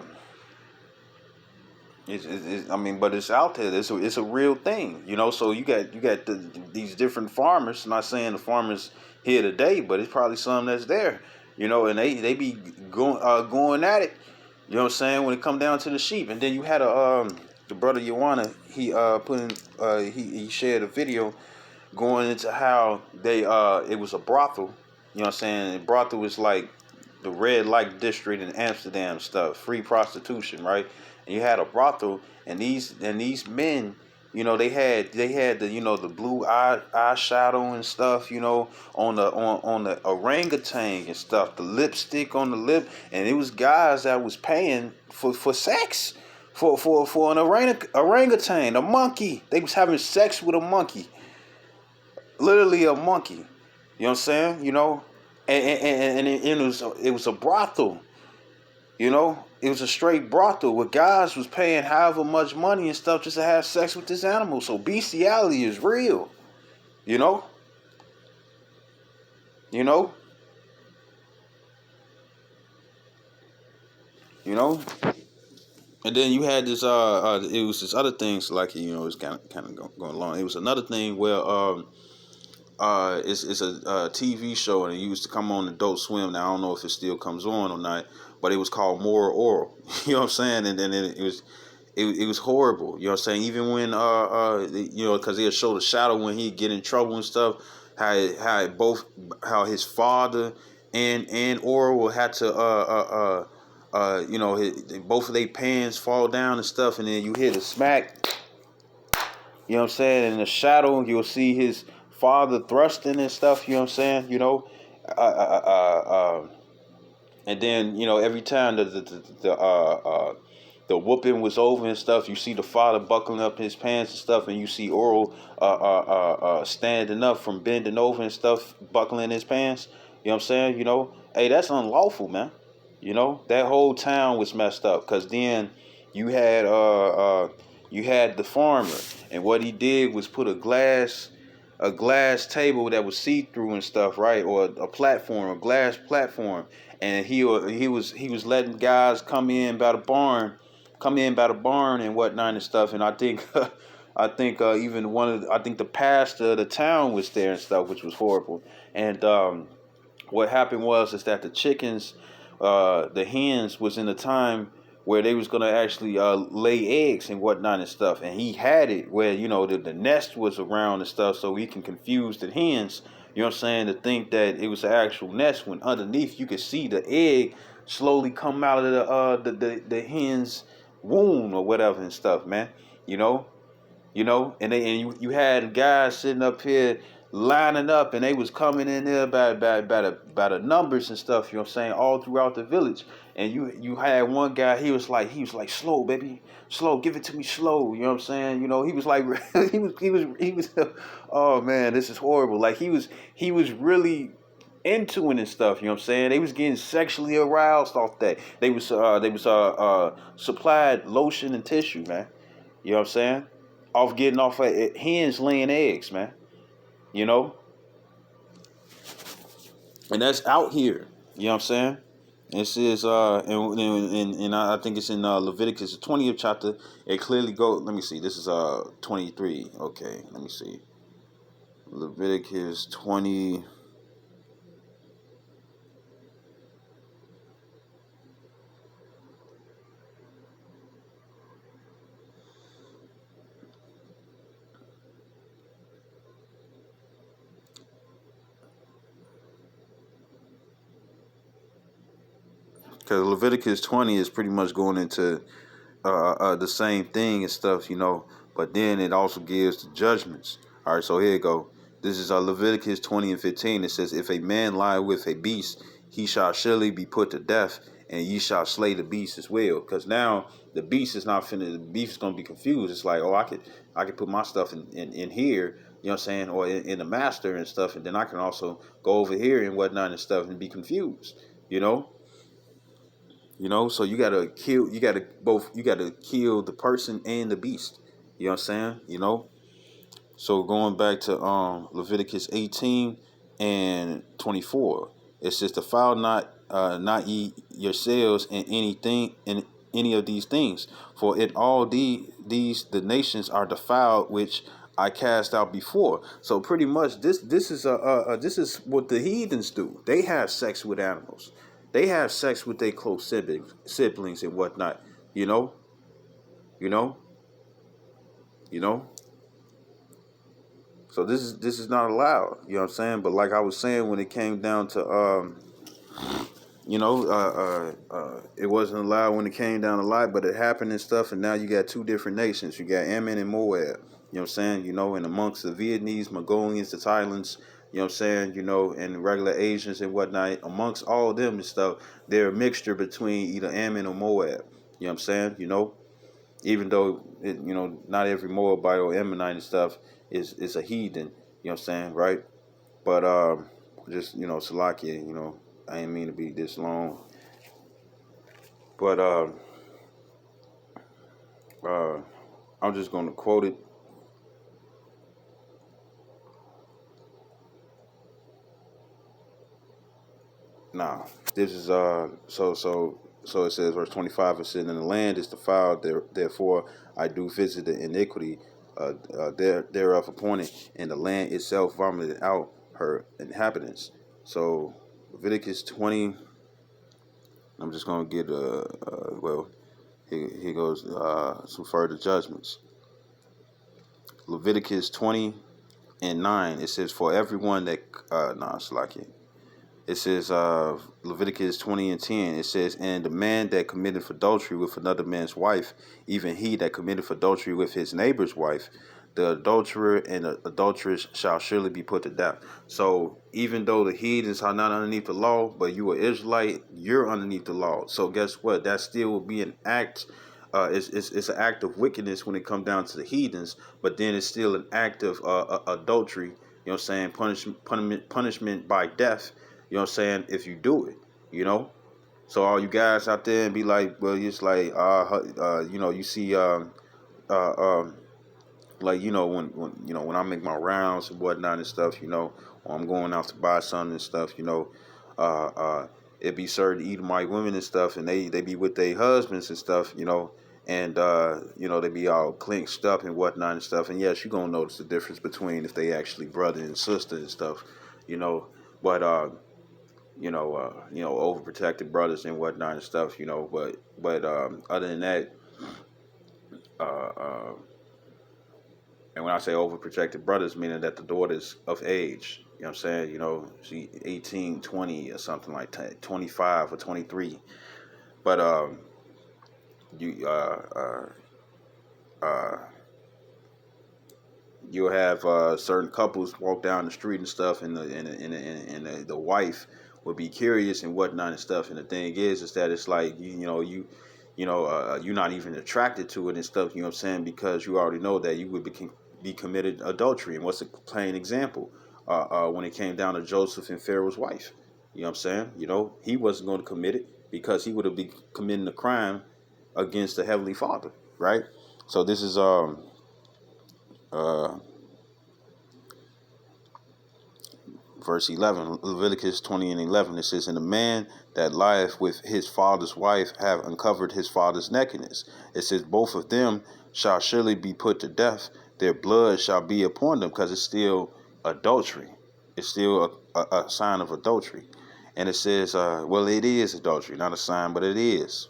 I mean, but it's out there. It's a real thing, you know. So you got these different farmers. I'm not saying the farmers here today, but it's probably some that's there, you know, and they be going at it. You know what I'm saying, when it come down to the sheep. And then you had the brother Joanna. He he shared a video going into how they it was a brothel. You know what I'm saying? And brothel is like the red light district in Amsterdam stuff, free prostitution, right? And you had a brothel, and these men, you know they had the the blue eyeshadow and stuff, on the orangutan and stuff, the lipstick on the lip, and it was guys that was paying for sex for an orangutan, a monkey. They was having sex with a monkey, literally a monkey. You know what I'm saying? And it was a brothel. It was a straight brothel where guys was paying however much money and stuff just to have sex with this animal. So bestiality is real. You know, you know, you know. And then you had this it was this other things like it's kind of going along. It was another thing where it's a TV show, and it used to come on Adult Swim. Now I don't know if it still comes on or not, but it was called Moral Oral. You know what I'm saying? And then it was horrible. You know what I'm saying? Even when because he'll show the shadow when he get in trouble and stuff. How his father and Oral had to both of their pants fall down and stuff, and then you hear the smack. You know what I'm saying? In the shadow, you'll see his father thrusting and stuff. You know what I'm saying? And then every time the whooping was over and stuff, you see the father buckling up his pants and stuff, and you see Oral standing up from bending over and stuff, buckling his pants. You know what I'm saying? Hey, that's unlawful, man. That whole town was messed up, because then you had the farmer, and what he did was put a glass table that was see through and stuff, right? Or a glass platform, and he was letting guys come in by the barn and whatnot and stuff. And I think even I think the pastor of the town was there and stuff, which was horrible. And what happened is that the chickens, the hens, was in a time where they was gonna actually lay eggs and whatnot and stuff, and he had it where the nest was around and stuff, so he can confuse the hens. You know what I'm saying? To think that it was an actual nest, when underneath you could see the egg slowly come out of the hen's womb or whatever and stuff, man. You know, you had guys sitting up here lining up, and they was coming in there by the numbers and stuff. You know what I'm saying? All throughout the village, and you had one guy. He was like, slow, baby, slow, give it to me slow. You know what I'm saying? He was like, he was. Oh man, this is horrible. Like he was really into it and stuff. You know what I'm saying? They was getting sexually aroused off that. They was supplied lotion and tissue, man. You know what I'm saying? Getting off of hens laying eggs, man. You know, and that's out here. You know what I'm saying? This is and I think it's in Leviticus, the 20th chapter. It clearly goes. Let me see. This is 23. Okay, let me see. Leviticus 20. Because Leviticus 20 is pretty much going into the same thing and stuff, but then it also gives the judgments. All right, so here you go. This is Leviticus 20 and 15. It says, if a man lie with a beast, he shall surely be put to death, and ye shall slay the beast as well. Because now the beast is not finna, the beast is going to be confused. It's like, oh, I could put my stuff in here, you know what I'm saying, or in the master and stuff, and then I can also go over here and whatnot and stuff and be confused, so you gotta kill. You gotta kill the person and the beast. You know what I'm saying? So going back to Leviticus 18 and 24, it says, defile not ye yourselves in any of these things, for it all these the nations are defiled which I cast out before. So pretty much this is what the heathens do. They have sex with animals. They have sex with their close siblings and whatnot. You know, you know, you know. So this is not allowed. You know what I'm saying? But like I was saying, when it came down to it wasn't allowed when it came down a lot, but it happened and stuff. And now you got two different nations. You got Ammon and Moab. You know what I'm saying? And amongst the Vietnamese, Mongolians, the Thailands, you know what I'm saying? And regular Asians and whatnot. Amongst all of them and stuff, they're a mixture between either Ammon or Moab. You know what I'm saying? Even though not every Moabite or Ammonite and stuff is a heathen. You know what I'm saying, right? But just Salakia, I ain't mean to be this long. But I'm just gonna quote it. Nah, this is so it says verse 25. It says, "In the land is defiled, therefore I do visit the iniquity thereof upon it, and the land itself vomited out her inhabitants." So Leviticus 20. I'm just gonna get well. Here goes some further judgments. Leviticus 20:9. It says, "For everyone that it's like it." It says Leviticus 20:10. It says, "And the man that committeth adultery with another man's wife, even he that committeth adultery with his neighbor's wife, the adulterer and the adulteress shall surely be put to death." So even though the heathens are not underneath the law, but you are Israelite, you're underneath the law. So guess what? That still will be an act. It's an act of wickedness when it comes down to the heathens, but then it's still an act of adultery. You know what I'm saying? Punishment by death. You know what I'm saying? If you do it, you know. So all you guys out there and be like, well, it's like, you see, like when I make my rounds and whatnot and stuff, or I'm going out to buy something and stuff, uh, uh, it be certain Edomite women and stuff, and they be with their husbands and stuff, and they be all clinched up and whatnot and stuff. And yes, you gonna notice the difference between if they actually brother and sister and stuff, but overprotected brothers and whatnot and stuff, but other than that, uh, uh, and when I say overprotected brothers, meaning that the daughter's of age, you know what I'm saying, she 18, 20 or something like that, 25 or 23, but you uh, you'll have certain couples walk down the street and stuff, and the wife would be curious and whatnot and stuff. And the thing is that it's like you're not even attracted to it and stuff. You know what I'm saying? Because you already know that you would be committed adultery. And what's a plain example? When it came down to Joseph and Pharaoh's wife, you know what I'm saying? He wasn't going to commit it because he would have been committing a crime against the Heavenly Father, right? So this is uh, verse 11, Leviticus 20:11. It says, "And the man that lieth with his father's wife have uncovered his father's nakedness." It says, "Both of them shall surely be put to death. Their blood shall be upon them," because it's still adultery. It's still a sign of adultery. And it says, well, it is adultery, not a sign, but it is,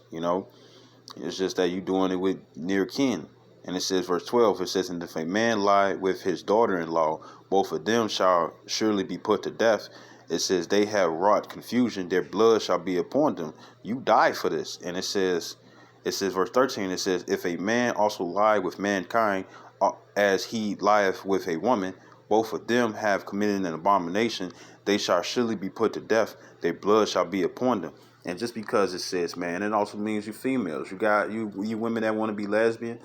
It's just that you're doing it with near kin. And it says, verse 12, it says, "And if a man lie with his daughter-in-law, both of them shall surely be put to death." It says, "They have wrought confusion, their blood shall be upon them." You die for this. And it says, verse 13, it says, "If a man also lie with mankind, as he lieth with a woman, both of them have committed an abomination. They shall surely be put to death. Their blood shall be upon them." And just because it says man, it also means you females. You got you women that want to be lesbian,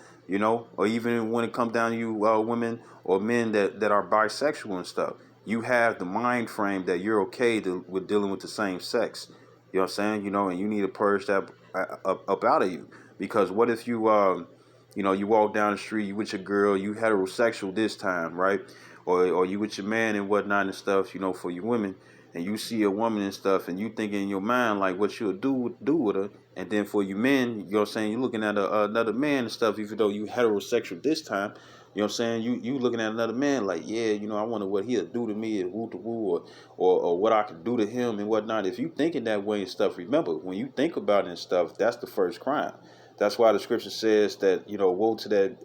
or even when it comes down to you women or men that are bisexual and stuff. You have the mind frame that you're okay with dealing with the same sex. You know what I'm saying? And you need to purge that up out of you. Because what if you walk down the street, you with your girl, you heterosexual this time, right? Or you with your man and whatnot and stuff, for your women, and you see a woman and stuff, and you think in your mind like what you'll do with her, and then for you men, you know what I'm saying, you're looking at another man and stuff, even though you heterosexual this time, you know what I'm saying, you looking at another man like, yeah, I wonder what he'll do to me, and woo to woo, or what I can do to him and whatnot. If you thinking that way and stuff, remember, when you think about it and stuff, that's the first crime. That's why the scripture says that, woe to that.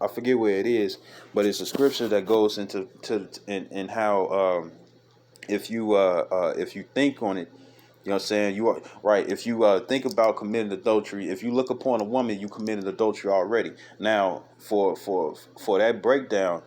I forget where it is, but it's a scripture that goes into how if you think on it, You know what I'm saying? You are right. If you think about committing adultery, if you look upon a woman, you committed adultery already. Now, for that breakdown,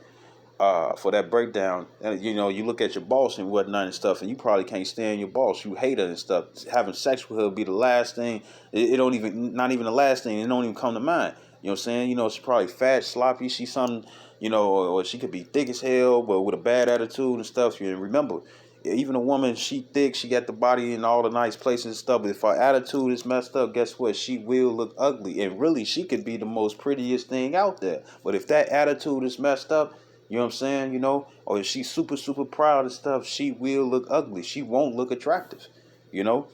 you know, you look at your boss and whatnot and stuff, and you probably can't stand your boss. You hate her and stuff. Having sex with her would be the last thing. It don't even, not even the last thing. It don't even come to mind. You know what I'm saying? You know, she's probably fat, sloppy. She's something, you know, or she could be thick as hell, but with a bad attitude and stuff. You remember, even a woman, she thick, she got the body in all the nice places and stuff. But if her attitude is messed up, guess what? She will look ugly. And really, she could be the most prettiest thing out there. But if that attitude is messed up, you know what I'm saying? You know, or if she's super, super proud and stuff, she will look ugly. She won't look attractive, you know,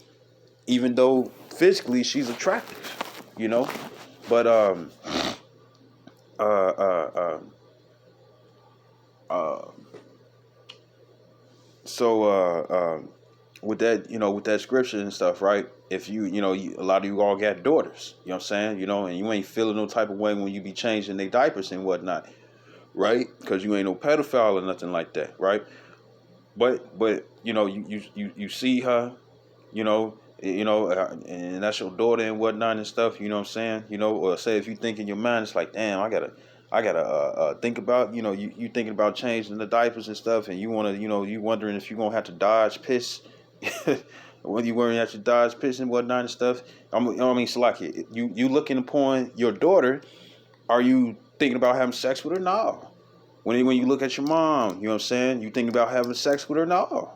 even though physically she's attractive, you know. But uh, uh, uh, uh so with that, you know, with that scripture and stuff, right? If you know, a lot of you all got daughters, you know what I'm saying? You know, and you ain't feeling no type of way when you be changing their diapers and whatnot, right? Because you ain't no pedophile or nothing like that, right? But you know, you see her, and that's your daughter and whatnot and stuff. You know what I'm saying? You know, or say if you think in your mind, it's like, damn, I gotta think about, you know, you thinking about changing the diapers and stuff, and you wanna, you know, you wondering if you're gonna have to dodge piss, whether you worrying have to dodge piss and whatnot and stuff. You know what I mean? So like, you looking upon your daughter, are you thinking about having sex with her? No. When you look at your mom, you know what I'm saying? You think about having sex with her? No.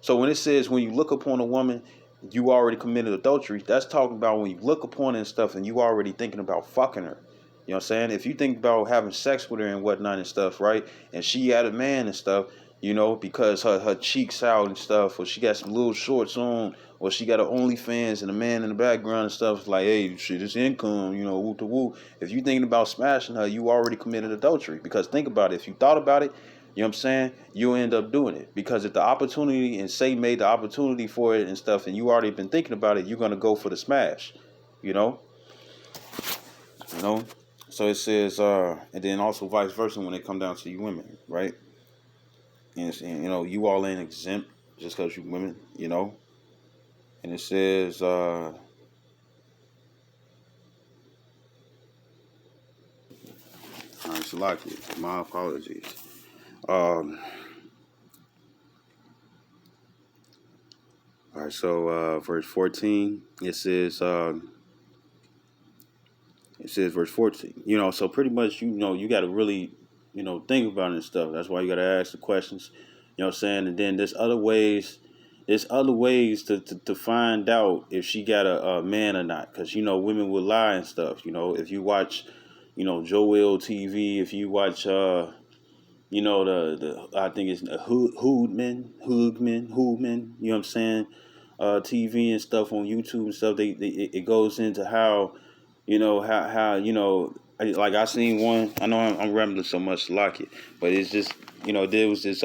So when it says when you look upon a woman, you already committed adultery, that's talking about when you look upon her and stuff and you already thinking about fucking her. You know what I'm saying? If you think about having sex with her and whatnot and stuff, right? And she had a man and stuff, you know, because her cheeks out and stuff, or she got some little shorts on, or she got her OnlyFans and a man in the background and stuff, it's like, hey, shit, it's income, you know, woo to woo. If you thinking about smashing her, you already committed adultery. Because think about it, if you thought about it, you know what I'm saying? You'll end up doing it. Because if the opportunity, and Satan made the opportunity for it and stuff, and you already been thinking about it, you're going to go for the smash, you know? You know? So it says, and then also vice versa when it come down to you women, right? And you know, you all ain't exempt just because you women, you know? And it says, all right, Salaki, my apologies. Um, all right, so verse 14, it says verse 14, you know, so pretty much, you know, you got to really, you know, think about it and stuff. That's why you got to ask the questions, you know what I'm saying? And then there's other ways to find out if she got a man or not. Because, you know, women will lie and stuff. You know, if you watch, you know, Joel TV, if you watch, you know, the I think it's Hoodman, you know what I'm saying? TV and stuff on YouTube and stuff, it goes into how, you know, how you know, like I seen one. I know I'm rambling so much like it, but it's just, you know, there was this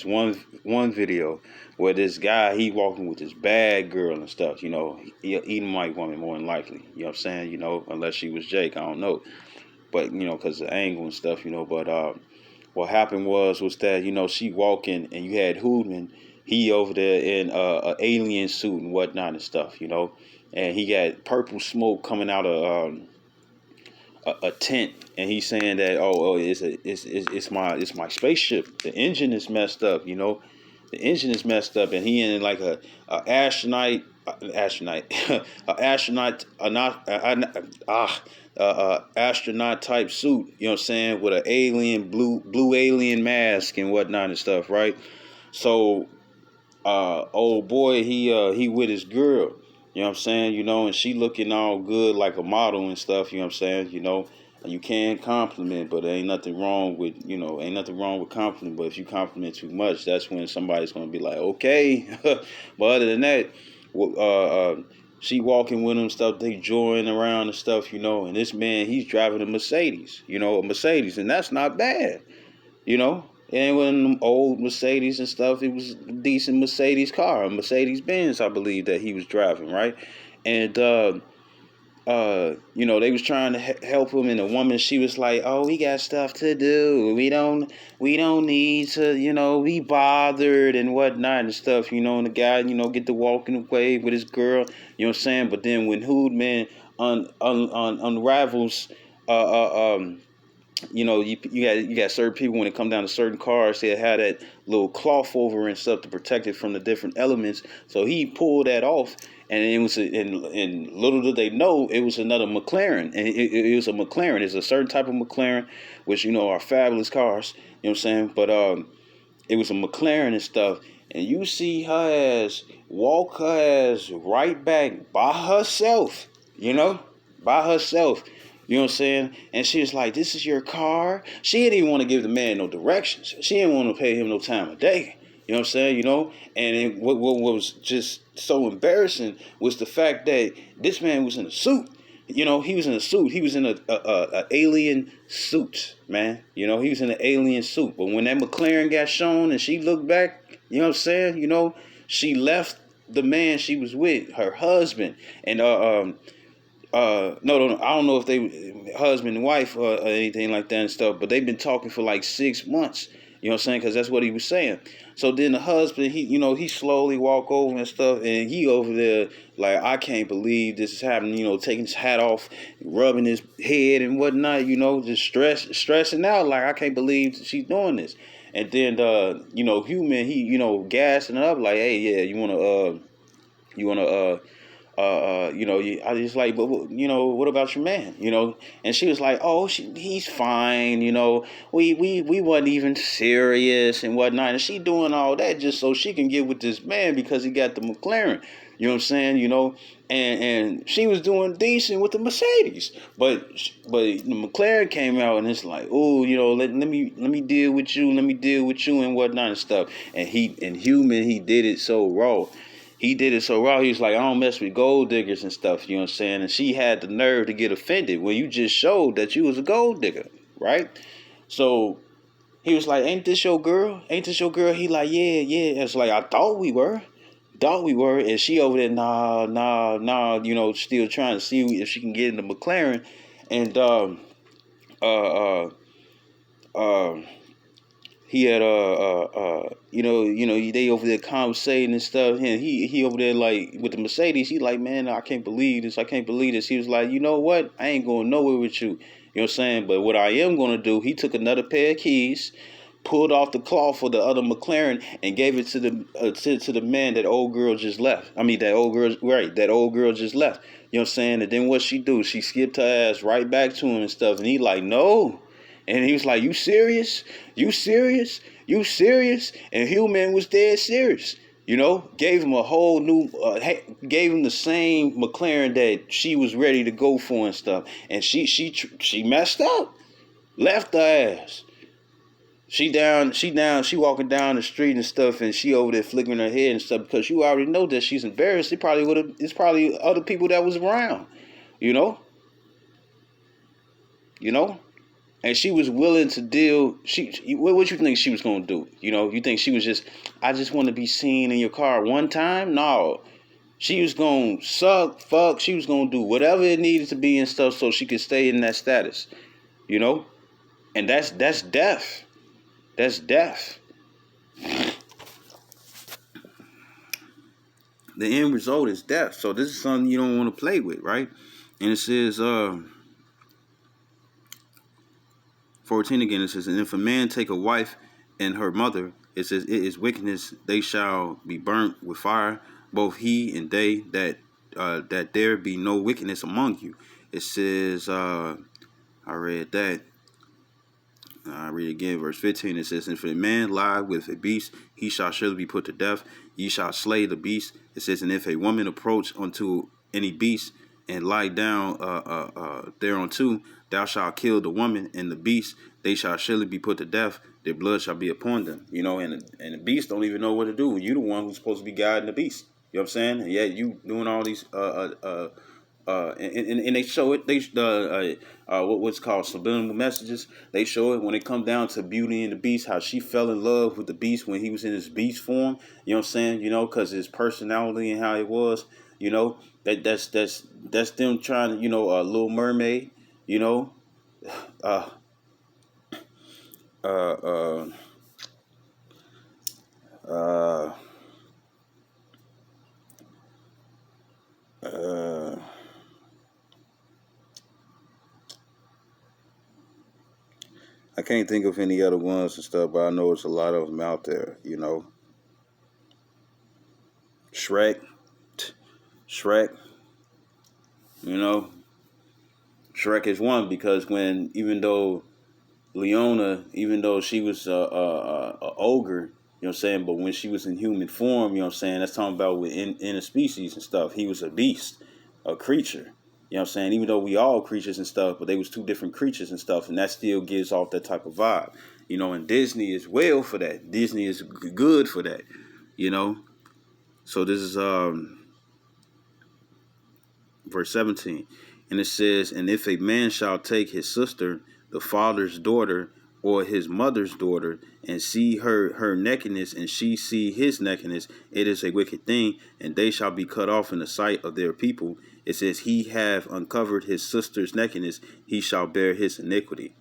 one video where this guy, he walking with this bad girl and stuff. You know, he eating white woman more than likely. You know what I'm saying? You know, unless she was Jake, I don't know. But you know, because the angle and stuff, you know. But what happened was that, you know, she walking and you had Hoodman, he over there in a alien suit and whatnot and stuff, you know, and he got purple smoke coming out of a tent, and he's saying that, it's my spaceship. The engine is messed up, you know, the engine is messed up, and he in like a astronaut, a astronaut, astronaut type suit. You know what I'm saying, with an alien blue alien mask and whatnot and stuff, right? So, old boy, he with his girl. You know what I'm saying? You know, and she looking all good like a model and stuff. You know what I'm saying? You know, you can compliment, but there ain't nothing wrong with, you know, ain't nothing wrong with compliment. But if you compliment too much, that's when somebody's gonna be like, okay. But other than that, she walking with him, stuff. They join around and stuff, you know. And this man, he's driving a Mercedes, you know, and that's not bad, you know. And one of them old Mercedes and stuff, it was a decent Mercedes car, a Mercedes Benz, I believe, that he was driving, right? And they was trying to help him, and the woman, she was like, "Oh, we got stuff to do. We don't need to, be bothered and whatnot and stuff." And the guy, get to walking away with his girl. You know what I'm saying? But then when Hoodman unravels, you got certain people when it come down to certain cars, they had that little cloth over and stuff to protect it from the different elements. So he pulled that off, and it was, and little did they know, it was another McLaren, and it was a McLaren. It's a certain type of McLaren, which are fabulous cars. You know what I'm saying? But it was a McLaren and stuff, and you see her ass walk her ass right back by herself. By herself. You know what I'm saying? And she was like, "This is your car?" She didn't even want to give the man no directions. She didn't want to pay him no time of day. You know what I'm saying? And what was just so embarrassing was the fact that this man was in a suit. He was in a suit. He was in a alien suit, man. He was in an alien suit. But when that McLaren got shown and she looked back, you know what I'm saying? She left the man she was with, her husband, and no, I don't know if they husband and wife or anything like that and stuff, but they've been talking for like 6 months. You know what I'm saying? Because that's what he was saying. So then the husband, he slowly walk over and stuff, and he over there like, "I can't believe this is happening." Taking his hat off, rubbing his head and whatnot. Just stressing out like, "I can't believe she's doing this." And then Human, he gassing it up like, "Hey, yeah, I just like, but what about your man? And she was like, "Oh, he's fine. We wasn't even serious and whatnot." And she doing all that just so she can get with this man because he got the McLaren. You know what I'm saying? And she was doing decent with the Mercedes, but the McLaren came out and it's like, "Oh, let me deal with you, and whatnot and stuff." And Human, he did it so raw. He did it so raw. He was like, "I don't mess with gold diggers and stuff." You know what I'm saying? And she had the nerve to get offended when you just showed that you was a gold digger, right? So he was like, "Ain't this your girl? Ain't this your girl?" He like, "Yeah, yeah." It's like, "I thought we were. And she over there, nah, still trying to see if she can get in the McLaren. And uh, uh, he had they over there conversating and stuff, and he over there like with the Mercedes. He like, "Man, I can't believe this. I can't believe this." He was like, "You know what? I ain't going nowhere with you." You know what I'm saying? But what I am going to do, he took another pair of keys, pulled off the cloth for the other McLaren, and gave it to the man that old girl just left. I mean, that old girl just left. You know what I'm saying? And then what she do? She skipped her ass right back to him and stuff, and he like, "No." And he was like, "You serious? You serious? You serious?" And Human was dead serious. Gave him a whole new, gave him the same McLaren that she was ready to go for and stuff. And she messed up, left her ass. She walking down the street and stuff, and she over there flickering her head and stuff because you already know that she's embarrassed. It's probably other people that was around, you know, you know. And she was willing to deal. What you think she was gonna do? You think she was just, "I just want to be seen in your car one time"? No, she was gonna suck, fuck. She was gonna do whatever it needed to be and stuff so she could stay in that status. And that's death. That's death. The end result is death. So this is something you don't want to play with, right? And it says, 14 again, it says, "And if a man take a wife and her mother, it says, it is wickedness, they shall be burnt with fire, both he and they, that there be no wickedness among you." It says, I read that. I read again, verse 15. It says, "And if a man lie with a beast, he shall surely be put to death. Ye shall slay the beast." It says, "And if a woman approach unto any beast and lie down thereunto, thou shalt kill the woman and the beast. They shall surely be put to death. Their blood shall be upon them." And the beast don't even know what to do. You the one who's supposed to be guiding the beast. You know what I'm saying? And yet you doing all these and they show it. What's called subliminal messages. They show it when it come down to Beauty and the Beast, how she fell in love with the Beast when he was in his beast form. You know what I'm saying? Because his personality and how it was. You know, that's them trying to, Little Mermaid, you know, uh, uh, uh, uh, uh, I can't think of any other ones and stuff, but I know it's a lot of them out there. Shrek, Shrek, you know, Shrek is one because when even though she was a ogre, you know what I'm saying, but when she was in human form, you know what I'm saying, that's talking about in a species and stuff. He was a beast, a creature. You know what I'm saying? Even though we all creatures and stuff, but they was two different creatures and stuff, and that still gives off that type of vibe. And Disney is well for that. Disney is good for that. You know. So this is verse 17. And it says, "And if a man shall take his sister, the father's daughter, or his mother's daughter, and see her nakedness, and she see his nakedness, it is a wicked thing, and they shall be cut off in the sight of their people. It says, he have uncovered his sister's nakedness, he shall bear his iniquity."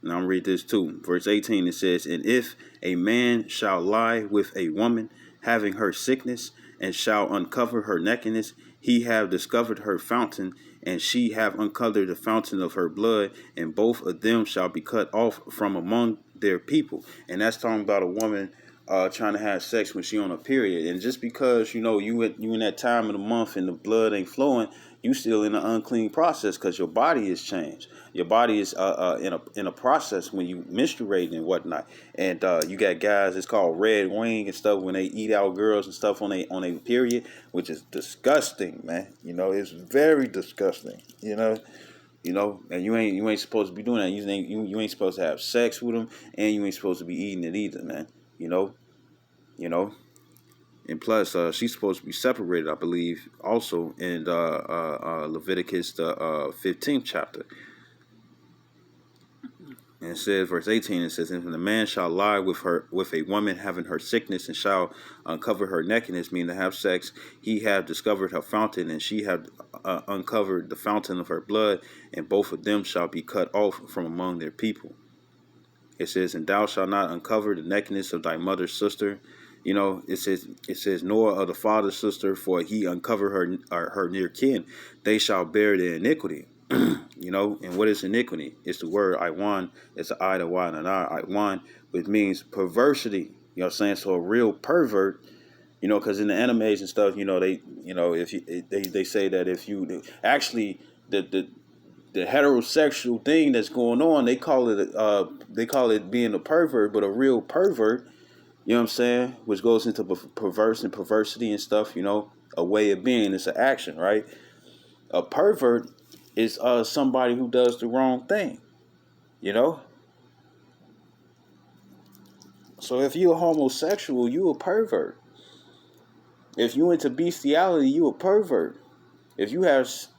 Now I'm read this too. Verse 18, it says, "And if a man shall lie with a woman, having her sickness, and shall uncover her nakedness, he have discovered her fountain, and she have uncovered the fountain of her blood, and both of them shall be cut off from among their people." And that's talking about a woman trying to have sex when she on a period. And just because you in that time of the month and the blood ain't flowing, you still in the unclean process because your body is changed. Your body is in a process when you menstruate and whatnot. And you got guys, it's called red wing and stuff, when they eat out girls and stuff on a period, which is disgusting, man. It's very disgusting. And you ain't supposed to be doing that. You ain't supposed to have sex with them, and you ain't supposed to be eating it either, man. You know, you know. And plus, she's supposed to be separated, I believe, also in Leviticus, the 15th chapter. And it says, verse 18, it says, "And when the man shall lie with a woman having her sickness, and shall uncover her nakedness," meaning to have sex, "he have discovered her fountain, and she have uncovered the fountain of her blood, and both of them shall be cut off from among their people." It says, "And thou shalt not uncover the nakedness of thy mother's sister." It says, "Nor of the father's sister, for he uncover her near kin. They shall bear their iniquity." And what is iniquity? It's the word Iwan. It's an I, the Y, and an I. Iwan, which means perversity. You know what I'm saying? So a real pervert, because in the animes and stuff, if they say that if you actually the heterosexual thing that's going on, they call it being a pervert, but a real pervert, you know what I'm saying, which goes into perverse and perversity and stuff, a way of being. It's an action, right? A pervert is somebody who does the wrong thing, you know? So if you're a homosexual, you a pervert. If you into bestiality, you a pervert. If you have sex,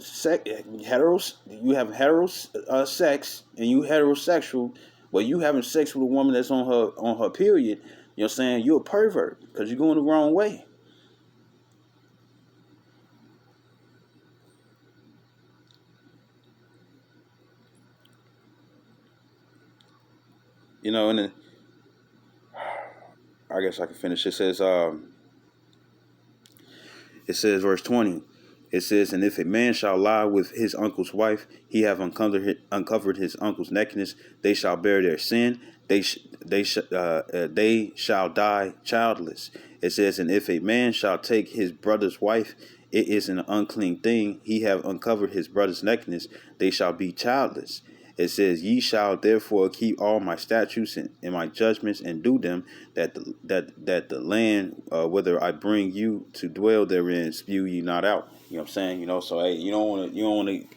sex, and you heterosexual, well, you having sex with a woman that's on her period, you know what I'm saying, you're a pervert because you're going the wrong way. And then, I guess I can finish. It says verse 20. It says, "And if a man shall lie with his uncle's wife, he have uncovered his uncle's nakedness. They shall bear their sin. They shall die childless." It says, "And if a man shall take his brother's wife, it is an unclean thing. He have uncovered his brother's nakedness. They shall be childless." It says, "Ye shall therefore keep all my statutes and my judgments, and do them, that the land whither I bring you to dwell therein spew ye not out." You know what I'm saying? So hey, you don't want to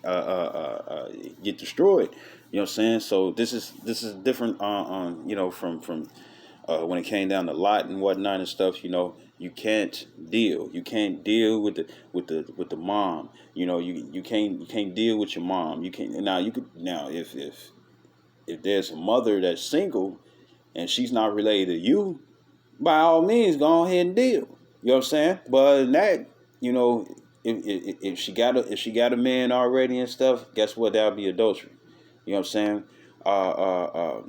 get destroyed. You know what I'm saying? So this is different. From when it came down to Lot and whatnot and stuff. You can't deal. You can't deal with the mom. You can't deal with your mom. You can't now. You could now if there's a mother that's single and she's not related to you, by all means, go ahead and deal. You know You know what I'm saying? But other than that, you know, if she got a man already and stuff, guess what? That'll be adultery. You know what I'm saying? Uh, uh, uh,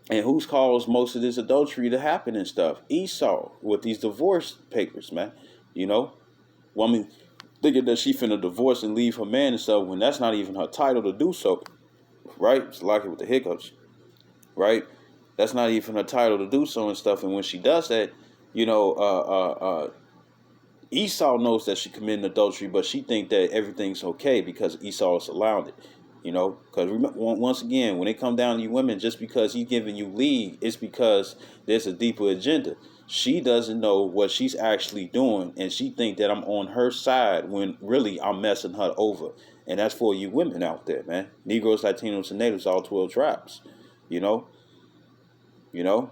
and who's caused most of this adultery to happen and stuff? Esau with these divorce papers, man. You know, woman thinking that she finna divorce and leave her man and stuff when that's not even her title to do so, right? It's like it with the hiccups, right? That's not even her title to do so and stuff. And when she does that, you know, Esau knows that she committed adultery, but she think that everything's okay because Esau is allowed it. You know, because once again, when it come down to you women, just because he's giving you lead, it's because there's a deeper agenda. She doesn't know what she's actually doing, and she think that I'm on her side when really I'm messing her over. And that's for you women out there, man. Negroes, Latinos, and Natives, all 12 tribes. You know, you know.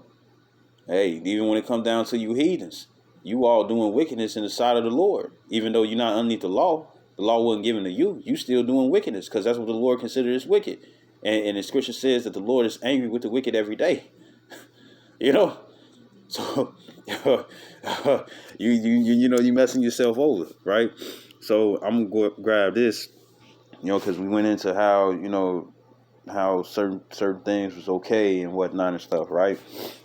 Hey, even when it comes down to you heathens, you all doing wickedness in the sight of the Lord. Even though you're not underneath the law wasn't given to you. You still doing wickedness because that's what the Lord considers wicked. And the scripture says that the Lord is angry with the wicked every day. You know, so you know you messing yourself over, right? So I'm gonna grab this, you know, because we went into how how certain things was okay and whatnot and stuff, right?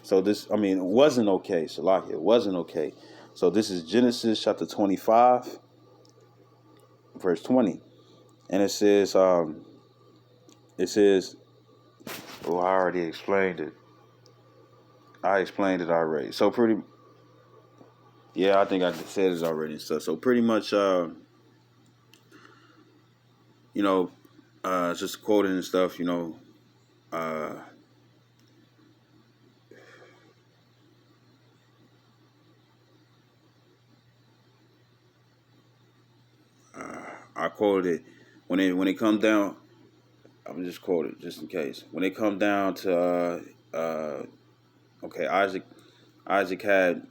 So this, I mean, it wasn't okay, Salakia. It wasn't okay. So this is Genesis chapter 25, verse 20, and it says, oh, I already explained it. I explained it already. So yeah, I think I said it already and stuff. So pretty much, you know, just quoting and stuff, you know, I quoted it when it comes down. I'm just quote it just in case. When it come down to okay, Isaac had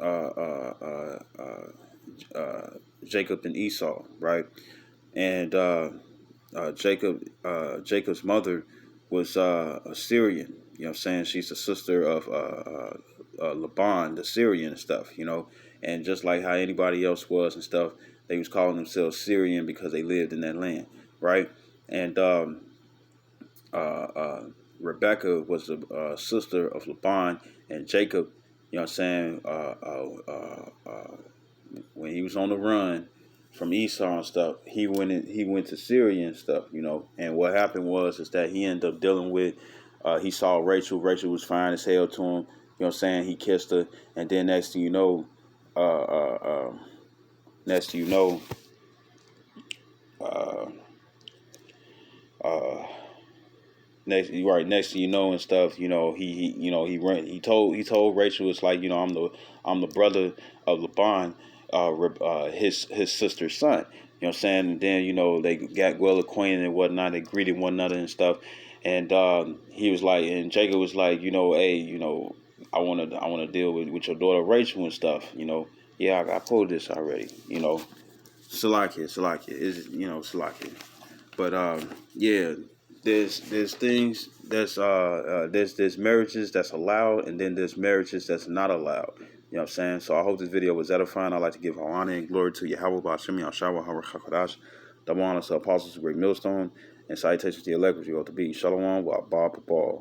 Jacob and Esau, right? And Jacob's mother was a Syrian. You know what I'm saying? She's the sister of Laban, the Syrian and stuff, you know. And just like how anybody else was and stuff, they was calling themselves Syrian because they lived in that land, right? And uh, uh, Rebecca was the sister of Laban, and Jacob, you know what I'm saying, when he was on the run from Esau and stuff, he went to Syria and stuff, you know. And what happened was is that he ended up dealing with he saw Rachel. Rachel was fine as hell to him. You know what I'm saying? He kissed her, and then next thing you know, uh, uh, uh, next thing you know, uh, uh, next next thing you know and stuff, you know, he told Rachel, it's like, you know, I'm the brother of Laban, his sister's son. You know what I'm saying? And then, you know, they got well acquainted and whatnot, they greeted one another and stuff. And he was like, and Jacob was like, you know, hey, you know, I wanna deal with your daughter Rachel and stuff, you know. Yeah, I pulled this already, you know. Salakia is, you know, Salakia. But yeah, there's things that's there's marriages that's allowed, and then there's marriages that's not allowed. You know what I'm saying? So I hope this video was edifying. I'd like to give all honor and glory to Yahweh Ba'Shem Yahshua HaRachakadash, the one of the apostles of Great Millstone, and salutations to the elect which you ought to be. Shalom wa Ba'al.